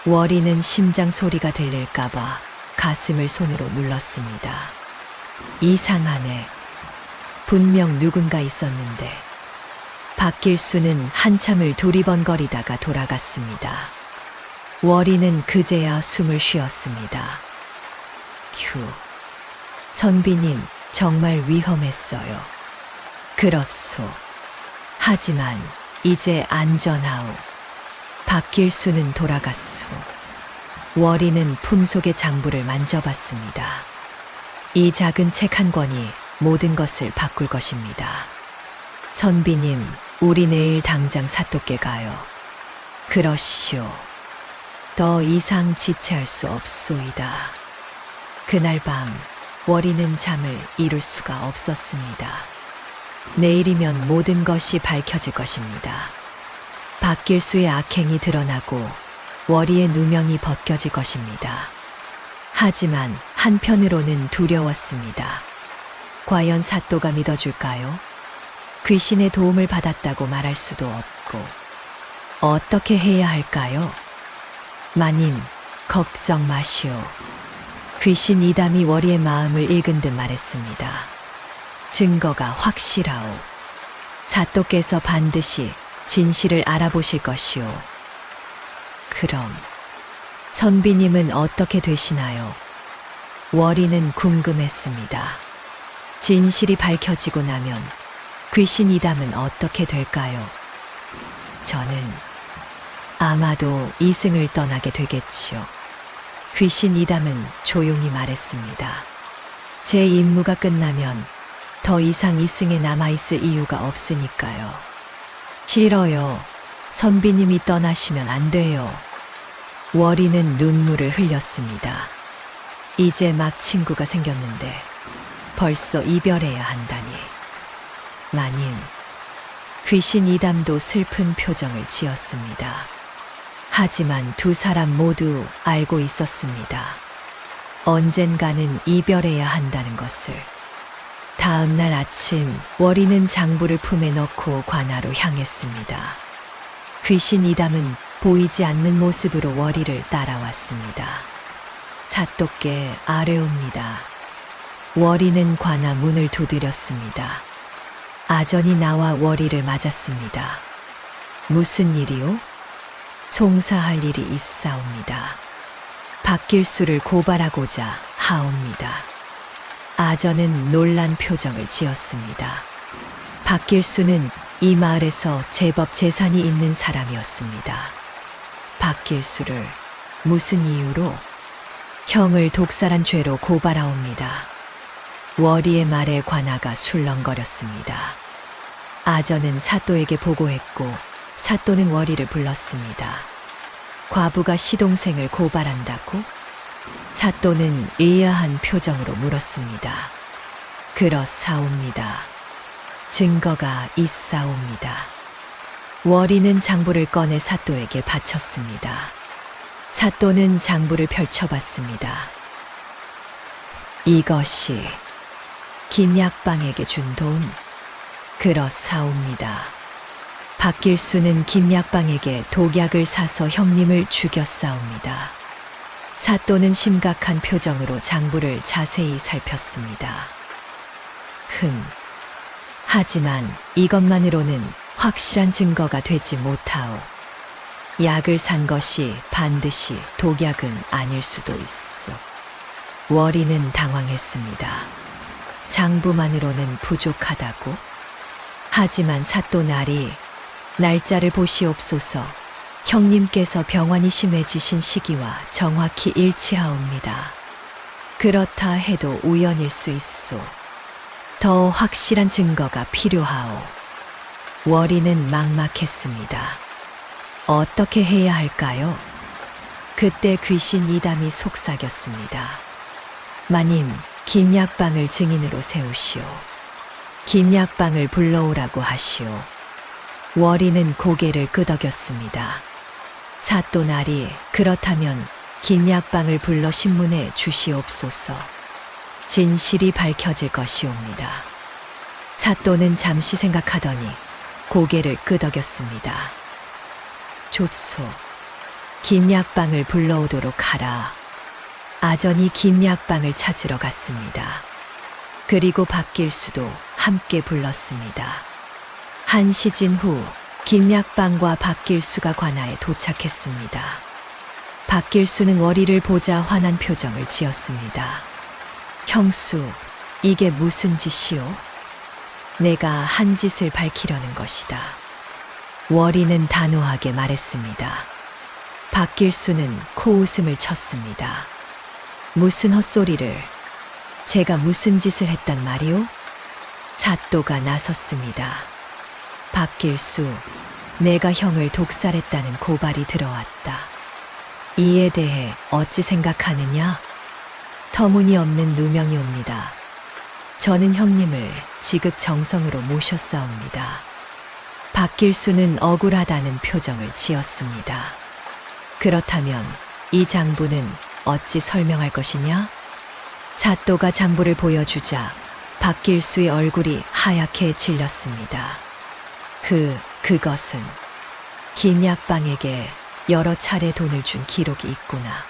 월이는 심장 소리가 들릴까봐 가슴을 손으로 눌렀습니다. 이상하네. 분명 누군가 있었는데. 박길수는 한참을 두리번거리다가 돌아갔습니다. 월이는 그제야 숨을 쉬었습니다. 휴. 선비님, 정말 위험했어요. 그렇소. 하지만 이제 안전하오. 박길수는 돌아갔소. 월이는 품속의 장부를 만져봤습니다. 이 작은 책 한 권이 모든 것을 바꿀 것입니다. 선비님, 우리 내일 당장 사또께 가요. 그러시오. 더 이상 지체할 수 없소이다. 그날 밤 월이는 잠을 이룰 수가 없었습니다. 내일이면 모든 것이 밝혀질 것입니다. 박길수의 악행이 드러나고 월이의 누명이 벗겨질 것입니다. 하지만 한편으로는 두려웠습니다. 과연 사또가 믿어줄까요? 귀신의 도움을 받았다고 말할 수도 없고. 어떻게 해야 할까요? 마님, 걱정 마시오. 귀신 이담이 월이의 마음을 읽은 듯 말했습니다. 증거가 확실하오. 사또께서 반드시 진실을 알아보실 것이오. 그럼 선비님은 어떻게 되시나요? 월이는 궁금했습니다. 진실이 밝혀지고 나면 귀신 이담은 어떻게 될까요? 저는 아마도 이승을 떠나게 되겠지요. 귀신 이담은 조용히 말했습니다. 제 임무가 끝나면 더 이상 이승에 남아있을 이유가 없으니까요. 싫어요. 선비님이 떠나시면 안 돼요. 월이는 눈물을 흘렸습니다. 이제 막 친구가 생겼는데 벌써 이별해야 한다니. 마님, 귀신 이담도 슬픈 표정을 지었습니다. 하지만 두 사람 모두 알고 있었습니다. 언젠가는 이별해야 한다는 것을. 다음 날 아침 월이는 장부를 품에 넣고 관아로 향했습니다. 귀신 이담은 보이지 않는 모습으로 월이를 따라왔습니다. 사또께 아뢰옵니다. 월이는 관아 문을 두드렸습니다. 아전이 나와 월이를 맞았습니다. 무슨 일이요? 송사할 일이 있사옵니다. 박길수를 고발하고자 하옵니다. 아전은 놀란 표정을 지었습니다. 박길수는 이 마을에서 제법 재산이 있는 사람이었습니다. 박길수를 무슨 이유로? 형을 독살한 죄로 고발하옵니다. 월이의 말에 관아가 술렁거렸습니다. 아전은 사또에게 보고했고 사또는 월이를 불렀습니다. 과부가 시동생을 고발한다고? 사또는 의아한 표정으로 물었습니다. 그렇사옵니다. 증거가 있사옵니다. 월이는 장부를 꺼내 사또에게 바쳤습니다. 사또는 장부를 펼쳐봤습니다. 이것이 김약방에게 준 돈? 그렇사옵니다. 박길수는 김약방에게 독약을 사서 형님을 죽였사옵니다. 사또는 심각한 표정으로 장부를 자세히 살폈습니다. 하지만 이것만으로는 확실한 증거가 되지 못하오. 약을 산 것이 반드시 독약은 아닐 수도 있어. 월이는 당황했습니다. 장부만으로는 부족하다고? 하지만 사또 날짜를 보시옵소서. 형님께서 병환이 심해지신 시기와 정확히 일치하옵니다. 그렇다 해도 우연일 수 있소. 더 확실한 증거가 필요하오. 월이는 막막했습니다. 어떻게 해야 할까요? 그때 귀신 이담이 속삭였습니다. 마님, 김약방을 증인으로 세우시오. 김약방을 불러오라고 하시오. 월이는 고개를 끄덕였습니다. 사또 그렇다면 김약방을 불러 신문에 주시옵소서. 진실이 밝혀질 것이옵니다. 사또는 잠시 생각하더니 고개를 끄덕였습니다. 좋소. 김약방을 불러오도록 하라. 아전이 김약방을 찾으러 갔습니다. 그리고 박길수도 함께 불렀습니다. 한 시진 후 김약방과 박길수가 관아에 도착했습니다. 박길수는 월이를 보자 환한 표정을 지었습니다. 형수, 이게 무슨 짓이오? 내가 한 짓을 밝히려는 것이다. 월이는 단호하게 말했습니다. 박길수는 코웃음을 쳤습니다. 무슨 헛소리를, 제가 무슨 짓을 했단 말이오? 사또가 나섰습니다. 박길수, 내가 형을 독살했다는 고발이 들어왔다. 이에 대해 어찌 생각하느냐? 터무니없는 누명이옵니다. 저는 형님을 지극정성으로 모셨사옵니다. 박길수는 억울하다는 표정을 지었습니다. 그렇다면 이 장부는 어찌 설명할 것이냐? 사또가 장부를 보여주자 박길수의 얼굴이 하얗게 질렸습니다. 그것은 김약방에게 여러 차례 돈을 준 기록이 있구나.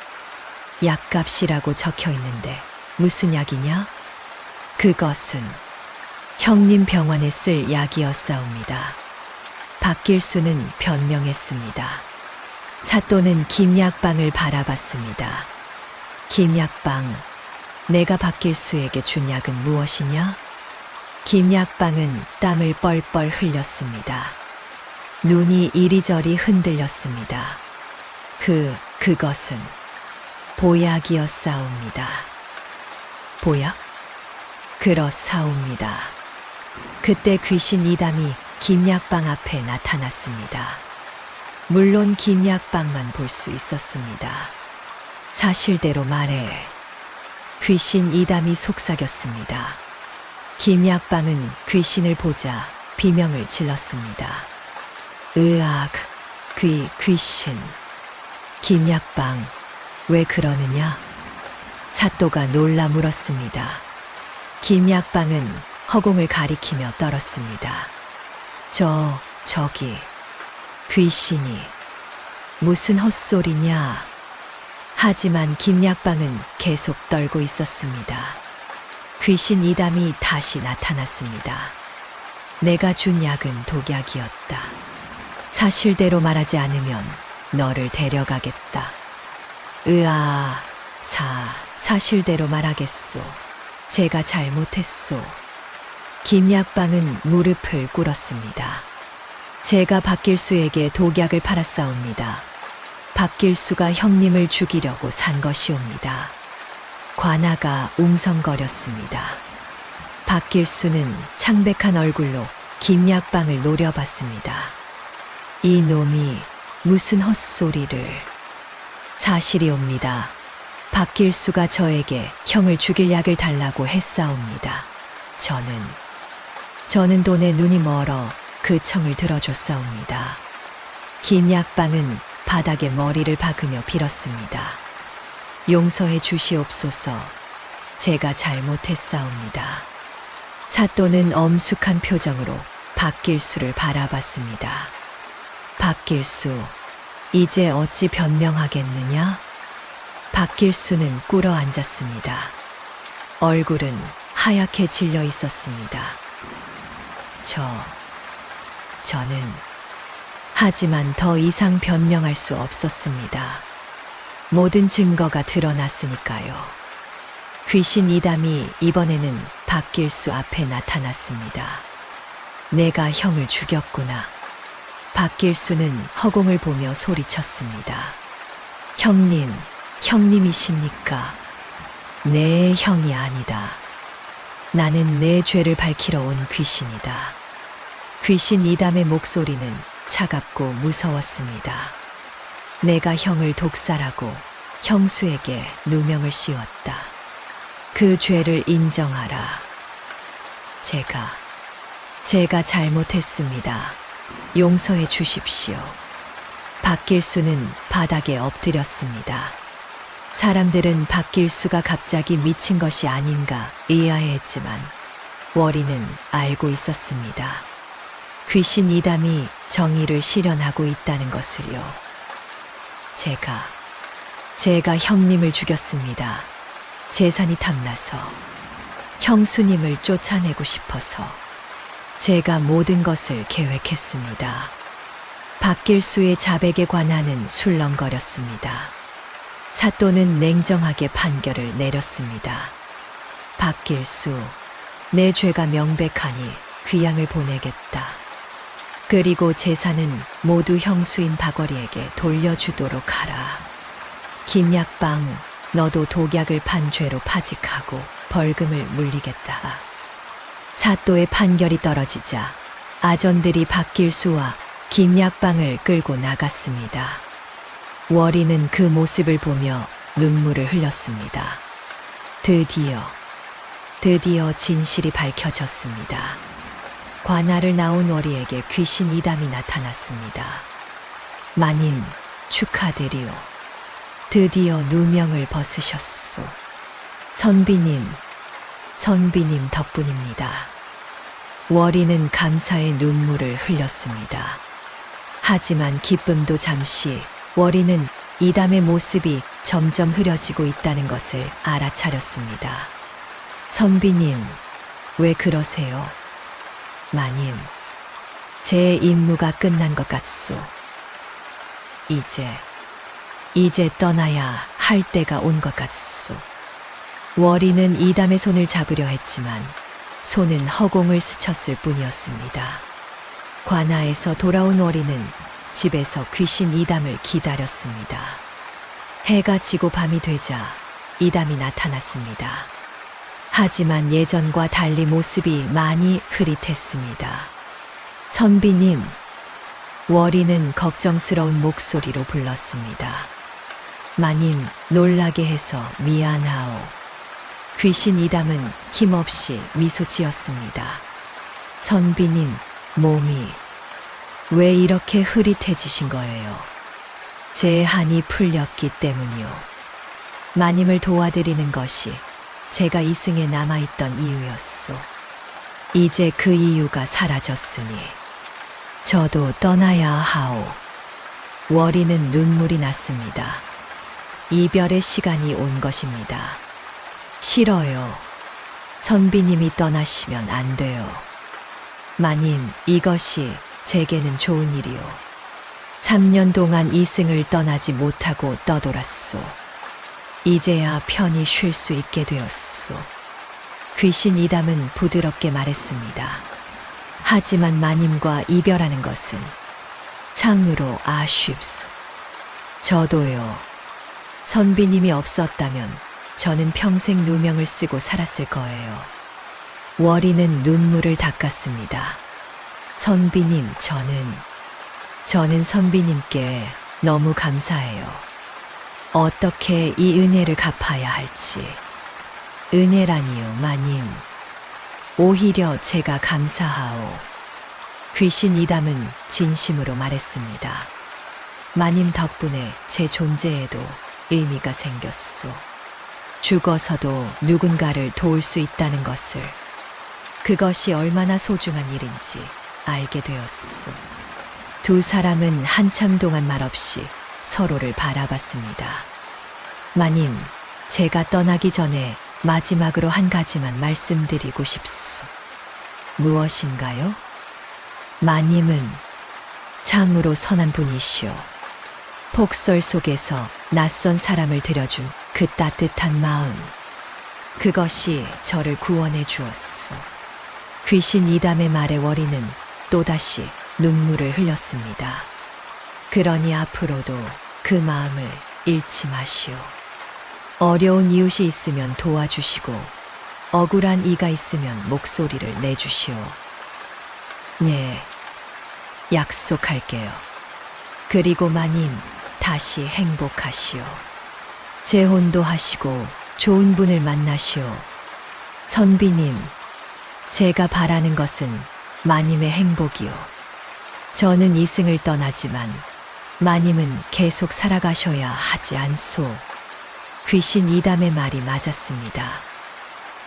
약값이라고 적혀 있는데 무슨 약이냐? 그것은 형님 병원에 쓸 약이었사옵니다. 박길수는 변명했습니다. 사또는 김약방을 바라봤습니다. 김약방, 내가 박길수에게 준 약은 무엇이냐? 김약방은 땀을 뻘뻘 흘렸습니다. 눈이 이리저리 흔들렸습니다. 그것은 보약이었사옵니다. 보약? 그렇사옵니다. 그때 귀신 이담이 김약방 앞에 나타났습니다. 물론 김약방만 볼 수 있었습니다. 사실대로 말해. 귀신 이담이 속삭였습니다. 김약방은 귀신을 보자 비명을 질렀습니다. 으악, 귀신. 김약방, 왜 그러느냐? 사또가 놀라 물었습니다. 김약방은 허공을 가리키며 떨었습니다. 저기, 귀신이. 무슨 헛소리냐? 하지만 김약방은 계속 떨고 있었습니다. 귀신 이담이 다시 나타났습니다. 내가 준 약은 독약이었다. 사실대로 말하지 않으면 너를 데려가겠다. 사실대로 말하겠소. 제가 잘못했소. 김약방은 무릎을 꿇었습니다. 제가 박길수에게 독약을 팔았사옵니다. 박길수가 형님을 죽이려고 산 것이옵니다. 관아가 웅성거렸습니다. 박길수는 창백한 얼굴로 김약방을 노려봤습니다. 이 놈이 무슨 헛소리를. 사실이옵니다. 박길수가 저에게 형을 죽일 약을 달라고 했사옵니다. 저는 돈에 눈이 멀어 그 청을 들어줬사옵니다. 김약방은 바닥에 머리를 박으며 빌었습니다. 용서해 주시옵소서. 제가 잘못했사옵니다. 사또는 엄숙한 표정으로 박길수를 바라봤습니다. 박길수, 이제 어찌 변명하겠느냐? 박길수는 꿇어 앉았습니다. 얼굴은 하얗게 질려 있었습니다. 저는 하지만 더 이상 변명할 수 없었습니다. 모든 증거가 드러났으니까요. 귀신 이담이 이번에는 박길수 앞에 나타났습니다. 내가 형을 죽였구나. 박길수는 허공을 보며 소리쳤습니다. 형님이십니까? 내 형이 아니다. 나는 내 죄를 밝히러 온 귀신이다. 귀신 이담의 목소리는 차갑고 무서웠습니다. 내가 형을 독살하고 형수에게 누명을 씌웠다. 그 죄를 인정하라. 제가 잘못했습니다. 용서해 주십시오. 박길수는 바닥에 엎드렸습니다. 사람들은 박길수가 갑자기 미친 것이 아닌가 의아해했지만 월이는 알고 있었습니다. 귀신 이담이 정의를 실현하고 있다는 것을요. 제가 형님을 죽였습니다. 재산이 탐나서, 형수님을 쫓아내고 싶어서 제가 모든 것을 계획했습니다. 박길수의 자백에 관하는 술렁거렸습니다. 사또는 냉정하게 판결을 내렸습니다. 박길수, 내 죄가 명백하니 귀양을 보내겠다. 그리고 재산은 모두 형수인 박월이에게 돌려주도록 하라. 김약방, 너도 독약을 판 죄로 파직하고 벌금을 물리겠다. 사또의 판결이 떨어지자 아전들이 박길수와 김약방을 끌고 나갔습니다. 월이는 그 모습을 보며 눈물을 흘렸습니다. 드디어 진실이 밝혀졌습니다. 관아를 나온 월이에게 귀신 이담이 나타났습니다. 마님, 축하드리오. 드디어 누명을 벗으셨소. 선비님 덕분입니다. 월이는 감사의 눈물을 흘렸습니다. 하지만 기쁨도 잠시, 월이는 이담의 모습이 점점 흐려지고 있다는 것을 알아차렸습니다. 선비님, 왜 그러세요? 마님, 제 임무가 끝난 것 같소. 이제 떠나야 할 때가 온 것 같소. 월이는 이담의 손을 잡으려 했지만 손은 허공을 스쳤을 뿐이었습니다. 관아에서 돌아온 월이는 집에서 귀신 이담을 기다렸습니다. 해가 지고 밤이 되자 이담이 나타났습니다. 하지만 예전과 달리 모습이 많이 흐릿했습니다. 선비님, 월이는 걱정스러운 목소리로 불렀습니다. 마님, 놀라게 해서 미안하오. 귀신 이담은 힘없이 미소 지었습니다. 선비님, 몸이 왜 이렇게 흐릿해지신 거예요? 제 한이 풀렸기 때문이요. 마님을 도와드리는 것이 제가 이승에 남아있던 이유였소. 이제 그 이유가 사라졌으니 저도 떠나야 하오. 월이는 눈물이 났습니다. 이별의 시간이 온 것입니다. 싫어요. 선비님이 떠나시면 안 돼요. 마님, 이것이 제게는 좋은 일이요. 3년 동안 이승을 떠나지 못하고 떠돌았소. 이제야 편히 쉴 수 있게 되었소. 귀신 이담은 부드럽게 말했습니다. 하지만 마님과 이별하는 것은 참으로 아쉽소. 저도요. 선비님이 없었다면 저는 평생 누명을 쓰고 살았을 거예요. 월이는 눈물을 닦았습니다. 선비님, 저는 선비님께 너무 감사해요. 어떻게 이 은혜를 갚아야 할지. 은혜라니요, 마님. 오히려 제가 감사하오. 귀신 이담은 진심으로 말했습니다. 마님 덕분에 제 존재에도 의미가 생겼소. 죽어서도 누군가를 도울 수 있다는 것을, 그것이 얼마나 소중한 일인지 알게 되었소. 두 사람은 한참 동안 말없이 서로를 바라봤습니다. 마님, 제가 떠나기 전에 마지막으로 한 가지만 말씀드리고 싶소. 무엇인가요? 마님은 참으로 선한 분이시오. 폭설 속에서 낯선 사람을 들여준 그 따뜻한 마음, 그것이 저를 구원해 주었소. 귀신 이담의 말에 워리는 또다시 눈물을 흘렸습니다. 그러니 앞으로도 그 마음을 잃지 마시오. 어려운 이웃이 있으면 도와주시고 억울한 이가 있으면 목소리를 내주시오. 네, 약속할게요. 그리고 마님, 다시 행복하시오. 재혼도 하시고 좋은 분을 만나시오. 선비님, 제가 바라는 것은 마님의 행복이요. 저는 이승을 떠나지만 마님은 계속 살아가셔야 하지 않소. 귀신 이담의 말이 맞았습니다.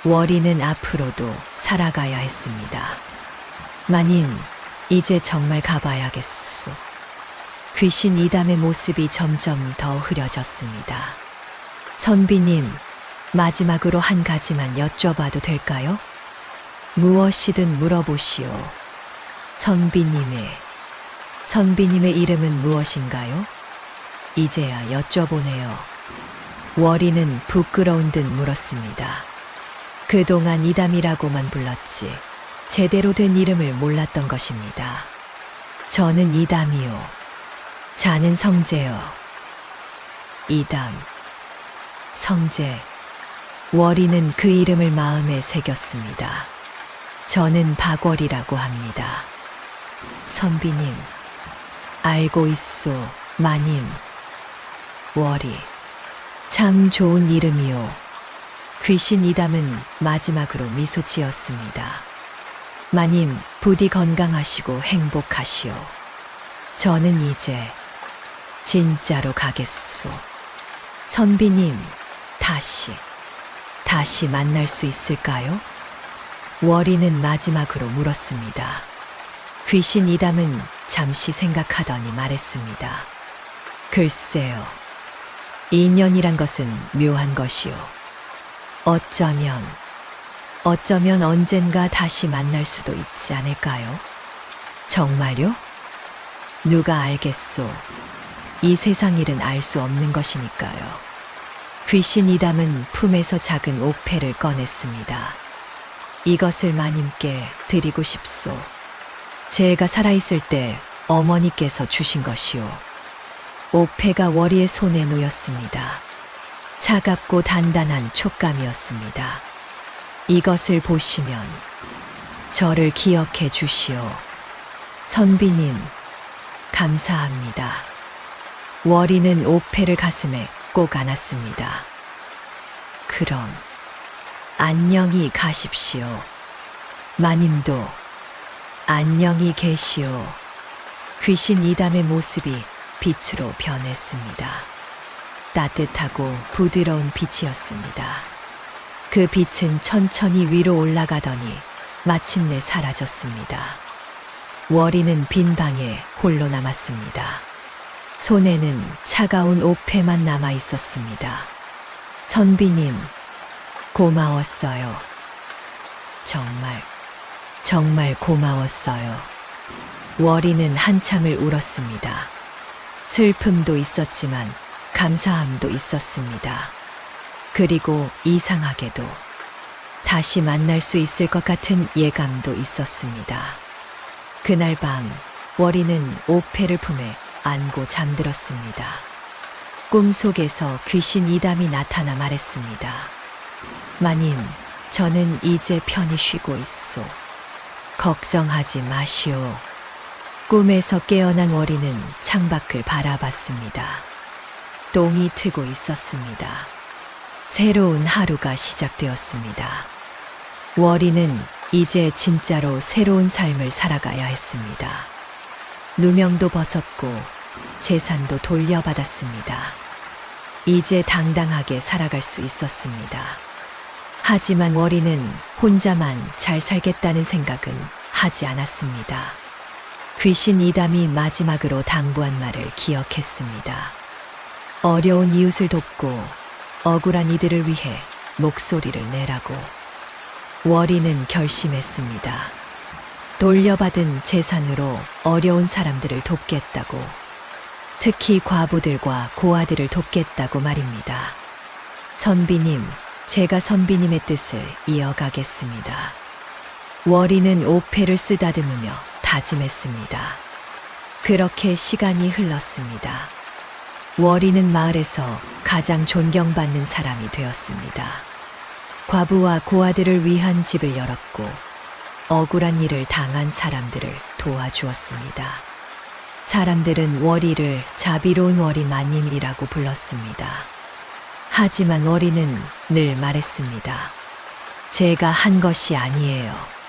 워리는 앞으로도 살아가야 했습니다. 마님, 이제 정말 가봐야겠소. 귀신 이담의 모습이 점점 더 흐려졌습니다. 선비님, 마지막으로 한 가지만 여쭤봐도 될까요? 무엇이든 물어보시오. 선비님의 이름은 무엇인가요? 이제야 여쭤보네요. 워리는 부끄러운 듯 물었습니다. 그동안 이담이라고만 불렀지 제대로 된 이름을 몰랐던 것입니다. 저는 이담이요. 자는 성재요. 이담, 성재. 워리는 그 이름을 마음에 새겼습니다. 저는 박월이라고 합니다. 선비님, 알고 있소, 마님. 워리, 참 좋은 이름이요. 귀신 이담은 마지막으로 미소 지었습니다. 마님, 부디 건강하시고 행복하시오. 저는 이제 진짜로 가겠소. 선비님, 다시 만날 수 있을까요? 워리는 마지막으로 물었습니다. 귀신 이담은 잠시 생각하더니 말했습니다. 글쎄요. 인연이란 것은 묘한 것이요. 어쩌면 언젠가 다시 만날 수도 있지 않을까요? 정말요? 누가 알겠소. 이 세상 일은 알 수 없는 것이니까요. 귀신 이담은 품에서 작은 옥패를 꺼냈습니다. 이것을 마님께 드리고 싶소. 제가 살아있을 때 어머니께서 주신 것이요. 옥패가 워리의 손에 놓였습니다. 차갑고 단단한 촉감이었습니다. 이것을 보시면 저를 기억해 주시오. 선비님, 감사합니다. 워리는 옥패를 가슴에 꼭 안았습니다. 그럼 안녕히 가십시오. 마님도 안녕히 계시오. 귀신 이담의 모습이 빛으로 변했습니다. 따뜻하고 부드러운 빛이었습니다. 그 빛은 천천히 위로 올라가더니 마침내 사라졌습니다. 워리는 빈 방에 홀로 남았습니다. 손에는 차가운 옥패만 남아 있었습니다. 선비님, 고마웠어요. 정말 고마웠어요. 워리는 한참을 울었습니다. 슬픔도 있었지만 감사함도 있었습니다. 그리고 이상하게도 다시 만날 수 있을 것 같은 예감도 있었습니다. 그날 밤 워리는 옥패를 품에 안고 잠들었습니다. 꿈속에서 귀신 이담이 나타나 말했습니다. 마님, 저는 이제 편히 쉬고 있소. 걱정하지 마시오. 꿈에서 깨어난 워리는 창밖을 바라봤습니다. 똥이 트고 있었습니다. 새로운 하루가 시작되었습니다. 워리는 이제 진짜로 새로운 삶을 살아가야 했습니다. 누명도 벗었고 재산도 돌려받았습니다. 이제 당당하게 살아갈 수 있었습니다. 하지만 워리는 혼자만 잘 살겠다는 생각은 하지 않았습니다. 귀신 이담이 마지막으로 당부한 말을 기억했습니다. 어려운 이웃을 돕고 억울한 이들을 위해 목소리를 내라고. 월이는 결심했습니다. 돌려받은 재산으로 어려운 사람들을 돕겠다고. 특히 과부들과 고아들을 돕겠다고 말입니다. 선비님, 제가 선비님의 뜻을 이어가겠습니다. 월이는 오패를 쓰다듬으며 다짐했습니다. 그렇게 시간이 흘렀습니다. 월이는 마을에서 가장 존경받는 사람이 되었습니다. 과부와 고아들을 위한 집을 열었고 억울한 일을 당한 사람들을 도와주었습니다. 사람들은 월이를 자비로운 월이 마님이라고 불렀습니다. 하지만 월이는 늘 말했습니다. 제가 한 것이 아니에요.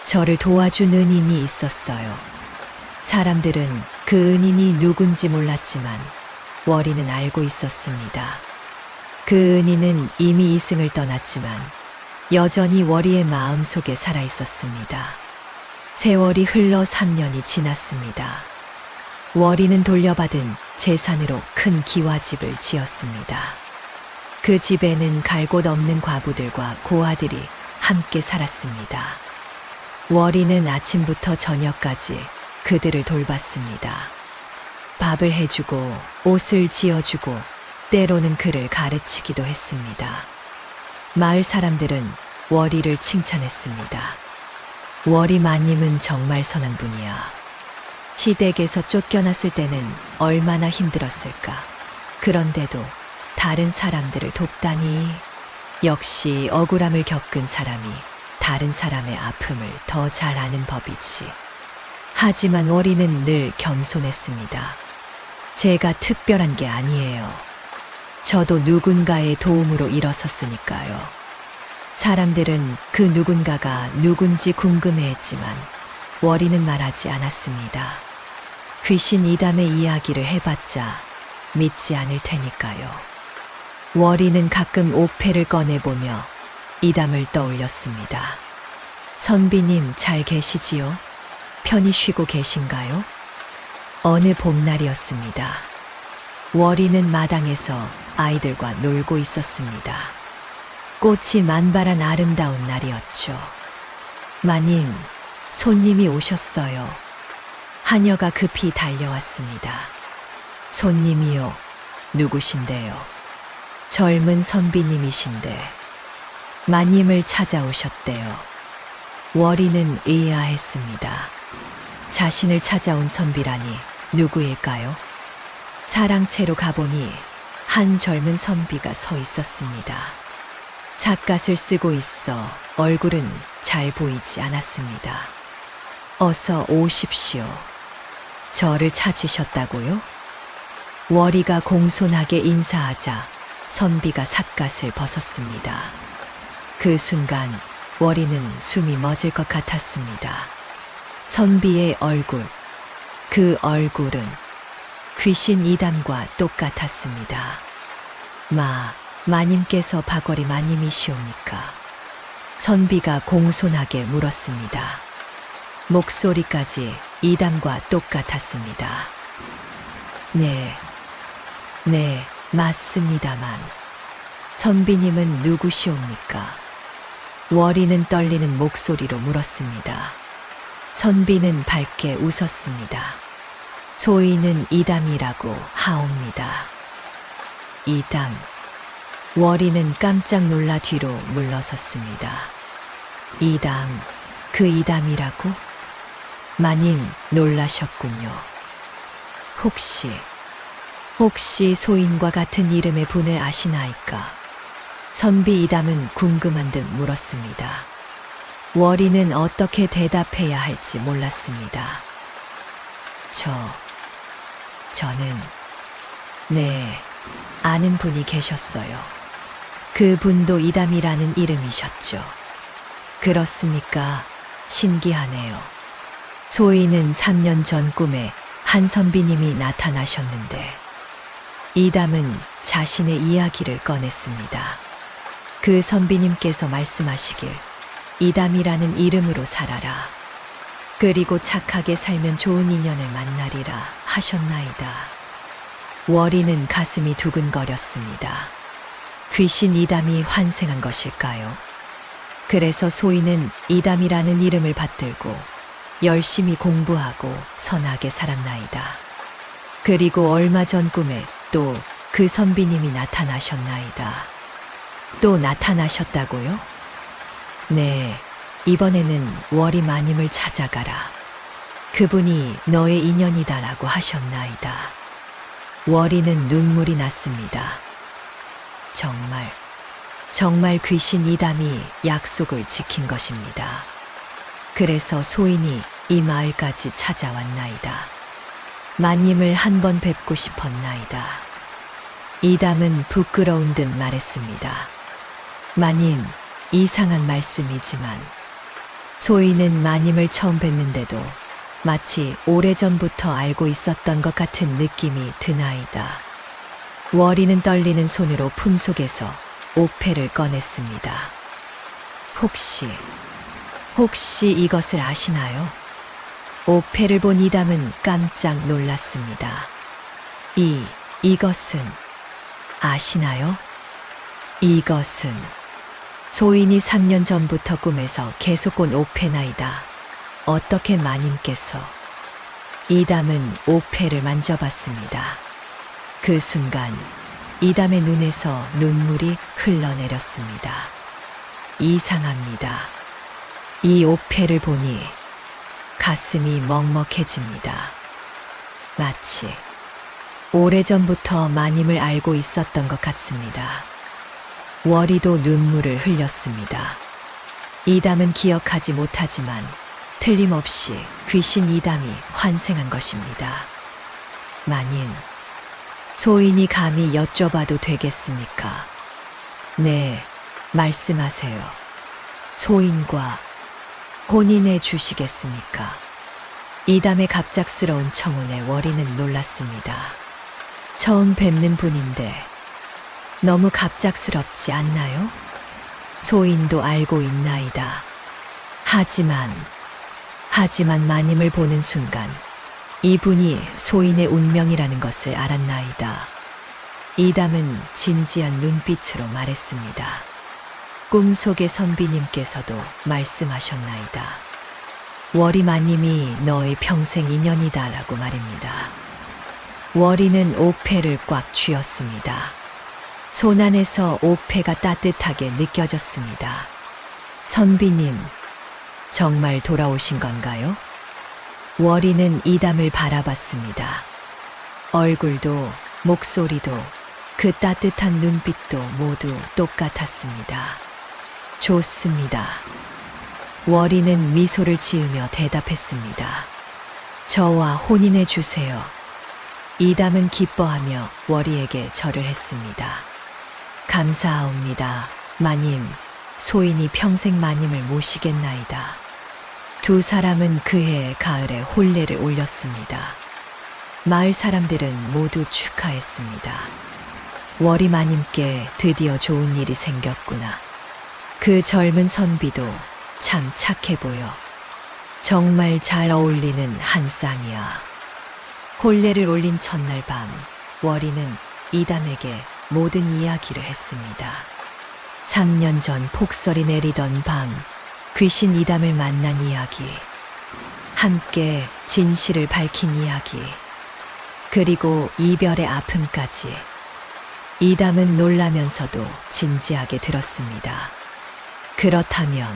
저를 도와준 은인이 있었어요. 사람들은 그 은인이 누군지 몰랐지만 월이는 알고 있었습니다. 그 은인은 이미 이승을 떠났지만 여전히 월이의 마음속에 살아 있었습니다. 세월이 흘러 3년이 지났습니다. 월이는 돌려받은 재산으로 큰 기와집을 지었습니다. 그 집에는 갈 곳 없는 과부들과 고아들이 함께 살았습니다. 월이는 아침부터 저녁까지 그들을 돌봤습니다. 밥을 해주고 옷을 지어주고 때로는 그를 가르치기도 했습니다. 마을 사람들은 월이를 칭찬했습니다. 월이 마님은 정말 선한 분이야. 시댁에서 쫓겨났을 때는 얼마나 힘들었을까. 그런데도 다른 사람들을 돕다니. 역시 억울함을 겪은 사람이 다른 사람의 아픔을 더 잘 아는 법이지. 하지만 월이는 늘 겸손했습니다. 제가 특별한 게 아니에요. 저도 누군가의 도움으로 일어섰으니까요. 사람들은 그 누군가가 누군지 궁금해했지만 월이는 말하지 않았습니다. 귀신 이담의 이야기를 해봤자 믿지 않을 테니까요. 월이는 가끔 오패를 꺼내보며 이담을 떠올렸습니다. 선비님 잘 계시지요? 편히 쉬고 계신가요? 어느 봄날이었습니다. 월이는 마당에서 아이들과 놀고 있었습니다. 꽃이 만발한 아름다운 날이었죠. 마님, 손님이 오셨어요. 하녀가 급히 달려왔습니다. 손님이요? 누구신데요? 젊은 선비님이신데 마님을 찾아오셨대요. 월이는 의아했습니다. 자신을 찾아온 선비라니 누구일까요? 사랑채로 가보니 한 젊은 선비가 서 있었습니다. 삿갓을 쓰고 있어 얼굴은 잘 보이지 않았습니다. 어서 오십시오. 저를 찾으셨다고요? 월이가 공손하게 인사하자 선비가 삿갓을 벗었습니다. 그 순간 월이는 숨이 멎을 것 같았습니다. 선비의 얼굴, 그 얼굴은 귀신 이담과 똑같았습니다. 마님께서 바거리 마님이시옵니까? 선비가 공손하게 물었습니다. 목소리까지 이담과 똑같았습니다. 네, 맞습니다만 선비님은 누구시옵니까? 월이는 떨리는 목소리로 물었습니다. 선비는 밝게 웃었습니다. 소인은 이담이라고 하옵니다. 이담. 월이는 깜짝 놀라 뒤로 물러섰습니다. 이담, 그 이담이라고? 마님 놀라셨군요. 혹시 소인과 같은 이름의 분을 아시나이까? 선비 이담은 궁금한 듯 물었습니다. 월이는 어떻게 대답해야 할지 몰랐습니다. 저는 아는 분이 계셨어요. 그 분도 이담이라는 이름이셨죠. 그렇습니까? 신기하네요. 소인은 3년 전 꿈에 한 선비님이 나타나셨는데 이담은 자신의 이야기를 꺼냈습니다. 그 선비님께서 말씀하시길 이담이라는 이름으로 살아라. 그리고 착하게 살면 좋은 인연을 만나리라 하셨나이다. 월이는 가슴이 두근거렸습니다. 귀신 이담이 환생한 것일까요? 그래서 소희는 이담이라는 이름을 받들고 열심히 공부하고 선하게 살았나이다. 그리고 얼마 전 꿈에 또 그 선비님이 나타나셨나이다. 또 나타나셨다고요? 네, 이번에는 월이 마님을 찾아가라. 그분이 너의 인연이다라고 하셨나이다. 월이는 눈물이 났습니다. 정말 귀신 이담이 약속을 지킨 것입니다. 그래서 소인이 이 마을까지 찾아왔나이다. 마님을 한 번 뵙고 싶었나이다. 이담은 부끄러운 듯 말했습니다. 마님, 이상한 말씀이지만 소인은 마님을 처음 뵙는데도 마치 오래전부터 알고 있었던 것 같은 느낌이 드나이다. 월이는 떨리는 손으로 품속에서 옥패를 꺼냈습니다. 혹시 이것을 아시나요? 옥패를 본 이담은 깜짝 놀랐습니다. 이것은 아시나요? 이것은 소인이 3년 전부터 꿈에서 계속 본 옥패나이다. 어떻게 마님께서? 이담은 옥패를 만져봤습니다. 그 순간 이담의 눈에서 눈물이 흘러내렸습니다. 이상합니다. 이 옥패를 보니 가슴이 먹먹해집니다. 마치 오래전부터 마님을 알고 있었던 것 같습니다. 월이도 눈물을 흘렸습니다. 이담은 기억하지 못하지만 틀림없이 귀신 이담이 환생한 것입니다. 마님, 소인이 감히 여쭤봐도 되겠습니까? 네, 말씀하세요. 소인과 혼인해 주시겠습니까? 이담의 갑작스러운 청혼에 월이는 놀랐습니다. 처음 뵙는 분인데 너무 갑작스럽지 않나요? 소인도 알고 있나이다. 하지만 마님을 보는 순간 이분이 소인의 운명이라는 것을 알았나이다. 이담은 진지한 눈빛으로 말했습니다. 꿈속의 선비님께서도 말씀하셨나이다. 월이 마님이 너의 평생 인연이다라고 말입니다. 월이는 옥패를 꽉 쥐었습니다. 손 안에서 옥패가 따뜻하게 느껴졌습니다. 선비님, 정말 돌아오신 건가요? 월이는 이담을 바라봤습니다. 얼굴도 목소리도 그 따뜻한 눈빛도 모두 똑같았습니다. 좋습니다. 월이는 미소를 지으며 대답했습니다. 저와 혼인해 주세요. 이담은 기뻐하며 월이에게 절을 했습니다. 감사하옵니다. 마님, 소인이 평생 마님을 모시겠나이다. 두 사람은 그해 가을에 혼례를 올렸습니다. 마을 사람들은 모두 축하했습니다. 월이 마님께 드디어 좋은 일이 생겼구나. 그 젊은 선비도 참 착해 보여. 정말 잘 어울리는 한 쌍이야. 혼례를 올린 첫날 밤, 월이는 이담에게 모든 이야기를 했습니다. 3년 전 폭설이 내리던 밤, 귀신 이담을 만난 이야기, 함께 진실을 밝힌 이야기, 그리고 이별의 아픔까지. 이담은 놀라면서도 진지하게 들었습니다. 그렇다면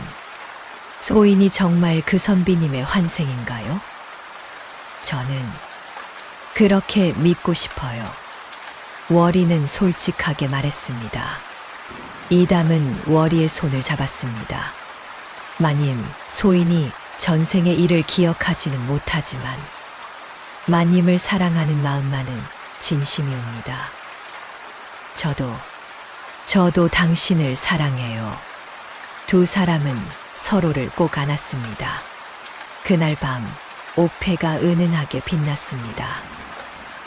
소인이 정말 그 선비님의 환생인가요? 저는 그렇게 믿고 싶어요. 월이는 솔직하게 말했습니다. 이담은 월이의 손을 잡았습니다. 마님, 소인이 전생의 일을 기억하지는 못하지만 마님을 사랑하는 마음만은 진심이옵니다. 저도 당신을 사랑해요. 두 사람은 서로를 꼭 안았습니다. 그날 밤 옥패가 은은하게 빛났습니다.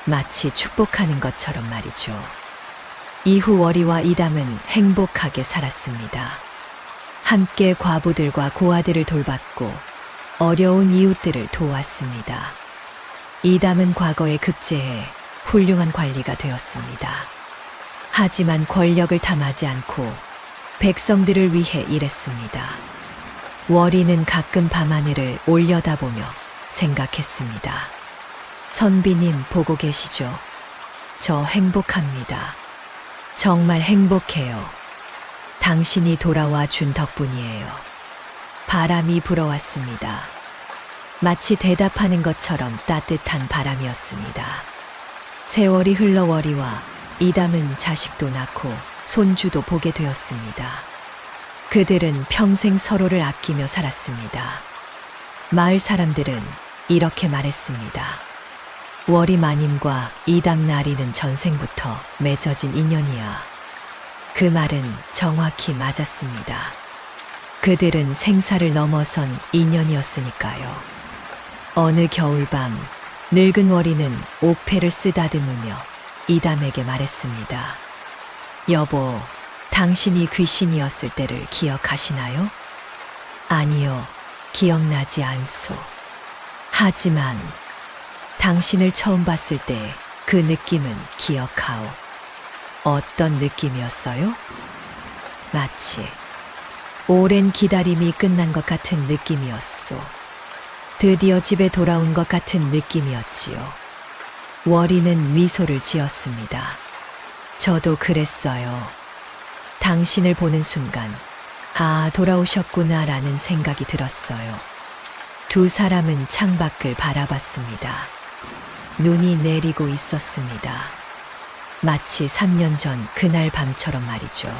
마치 축복하는 것처럼 말이죠. 이후 월이와 이담은 행복하게 살았습니다. 함께 과부들과 고아들을 돌봤고 어려운 이웃들을 도왔습니다. 이담은 과거에 급제해 훌륭한 관리가 되었습니다. 하지만 권력을 탐하지 않고 백성들을 위해 일했습니다. 월이는 가끔 밤하늘을 올려다보며 생각했습니다. 선비님 보고 계시죠? 저 행복합니다. 정말 행복해요. 당신이 돌아와 준 덕분이에요. 바람이 불어왔습니다. 마치 대답하는 것처럼 따뜻한 바람이었습니다. 세월이 흘러 월이와 이담은 자식도 낳고 손주도 보게 되었습니다. 그들은 평생 서로를 아끼며 살았습니다. 마을 사람들은 이렇게 말했습니다. 월이 마님과 이담 나리는 전생부터 맺어진 인연이야. 그 말은 정확히 맞았습니다. 그들은 생사를 넘어선 인연이었으니까요. 어느 겨울밤 늙은 월이는 옥패를 쓰다듬으며 이담에게 말했습니다. 여보, 당신이 귀신이었을 때를 기억하시나요? 아니요, 기억나지 않소. 하지만 당신을 처음 봤을 때 그 느낌은 기억하오. 어떤 느낌이었어요? 마치 오랜 기다림이 끝난 것 같은 느낌이었소. 드디어 집에 돌아온 것 같은 느낌이었지요. 월이는 미소를 지었습니다. 저도 그랬어요. 당신을 보는 순간, 아, 돌아오셨구나라는 생각이 들었어요. 두 사람은 창밖을 바라봤습니다. 눈이 내리고 있었습니다. 마치 3년 전 그날 밤처럼 말이죠.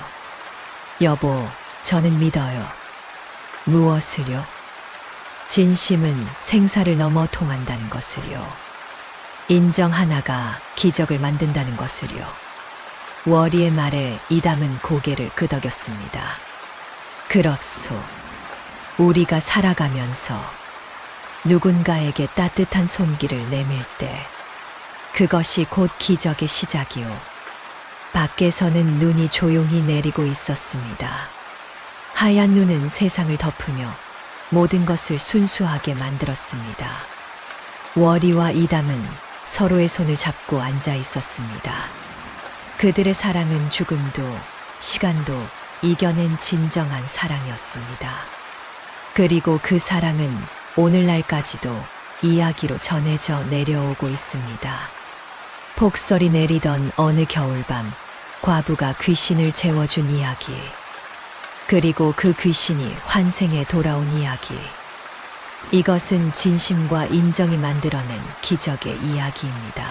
여보, 저는 믿어요. 무엇을요? 진심은 생사를 넘어 통한다는 것을요. 인정 하나가 기적을 만든다는 것을요. 월이의 말에 이담은 고개를 끄덕였습니다. 그렇소. 우리가 살아가면서 누군가에게 따뜻한 손길을 내밀 때 그것이 곧 기적의 시작이요. 밖에서는 눈이 조용히 내리고 있었습니다. 하얀 눈은 세상을 덮으며 모든 것을 순수하게 만들었습니다. 월이와 이담은 서로의 손을 잡고 앉아 있었습니다. 그들의 사랑은 죽음도 시간도 이겨낸 진정한 사랑이었습니다. 그리고 그 사랑은 오늘날까지도 이야기로 전해져 내려오고 있습니다. 폭설이 내리던 어느 겨울밤, 과부가 귀신을 재워준 이야기. 그리고 그 귀신이 환생해 돌아온 이야기. 이것은 진심과 인정이 만들어낸 기적의 이야기입니다.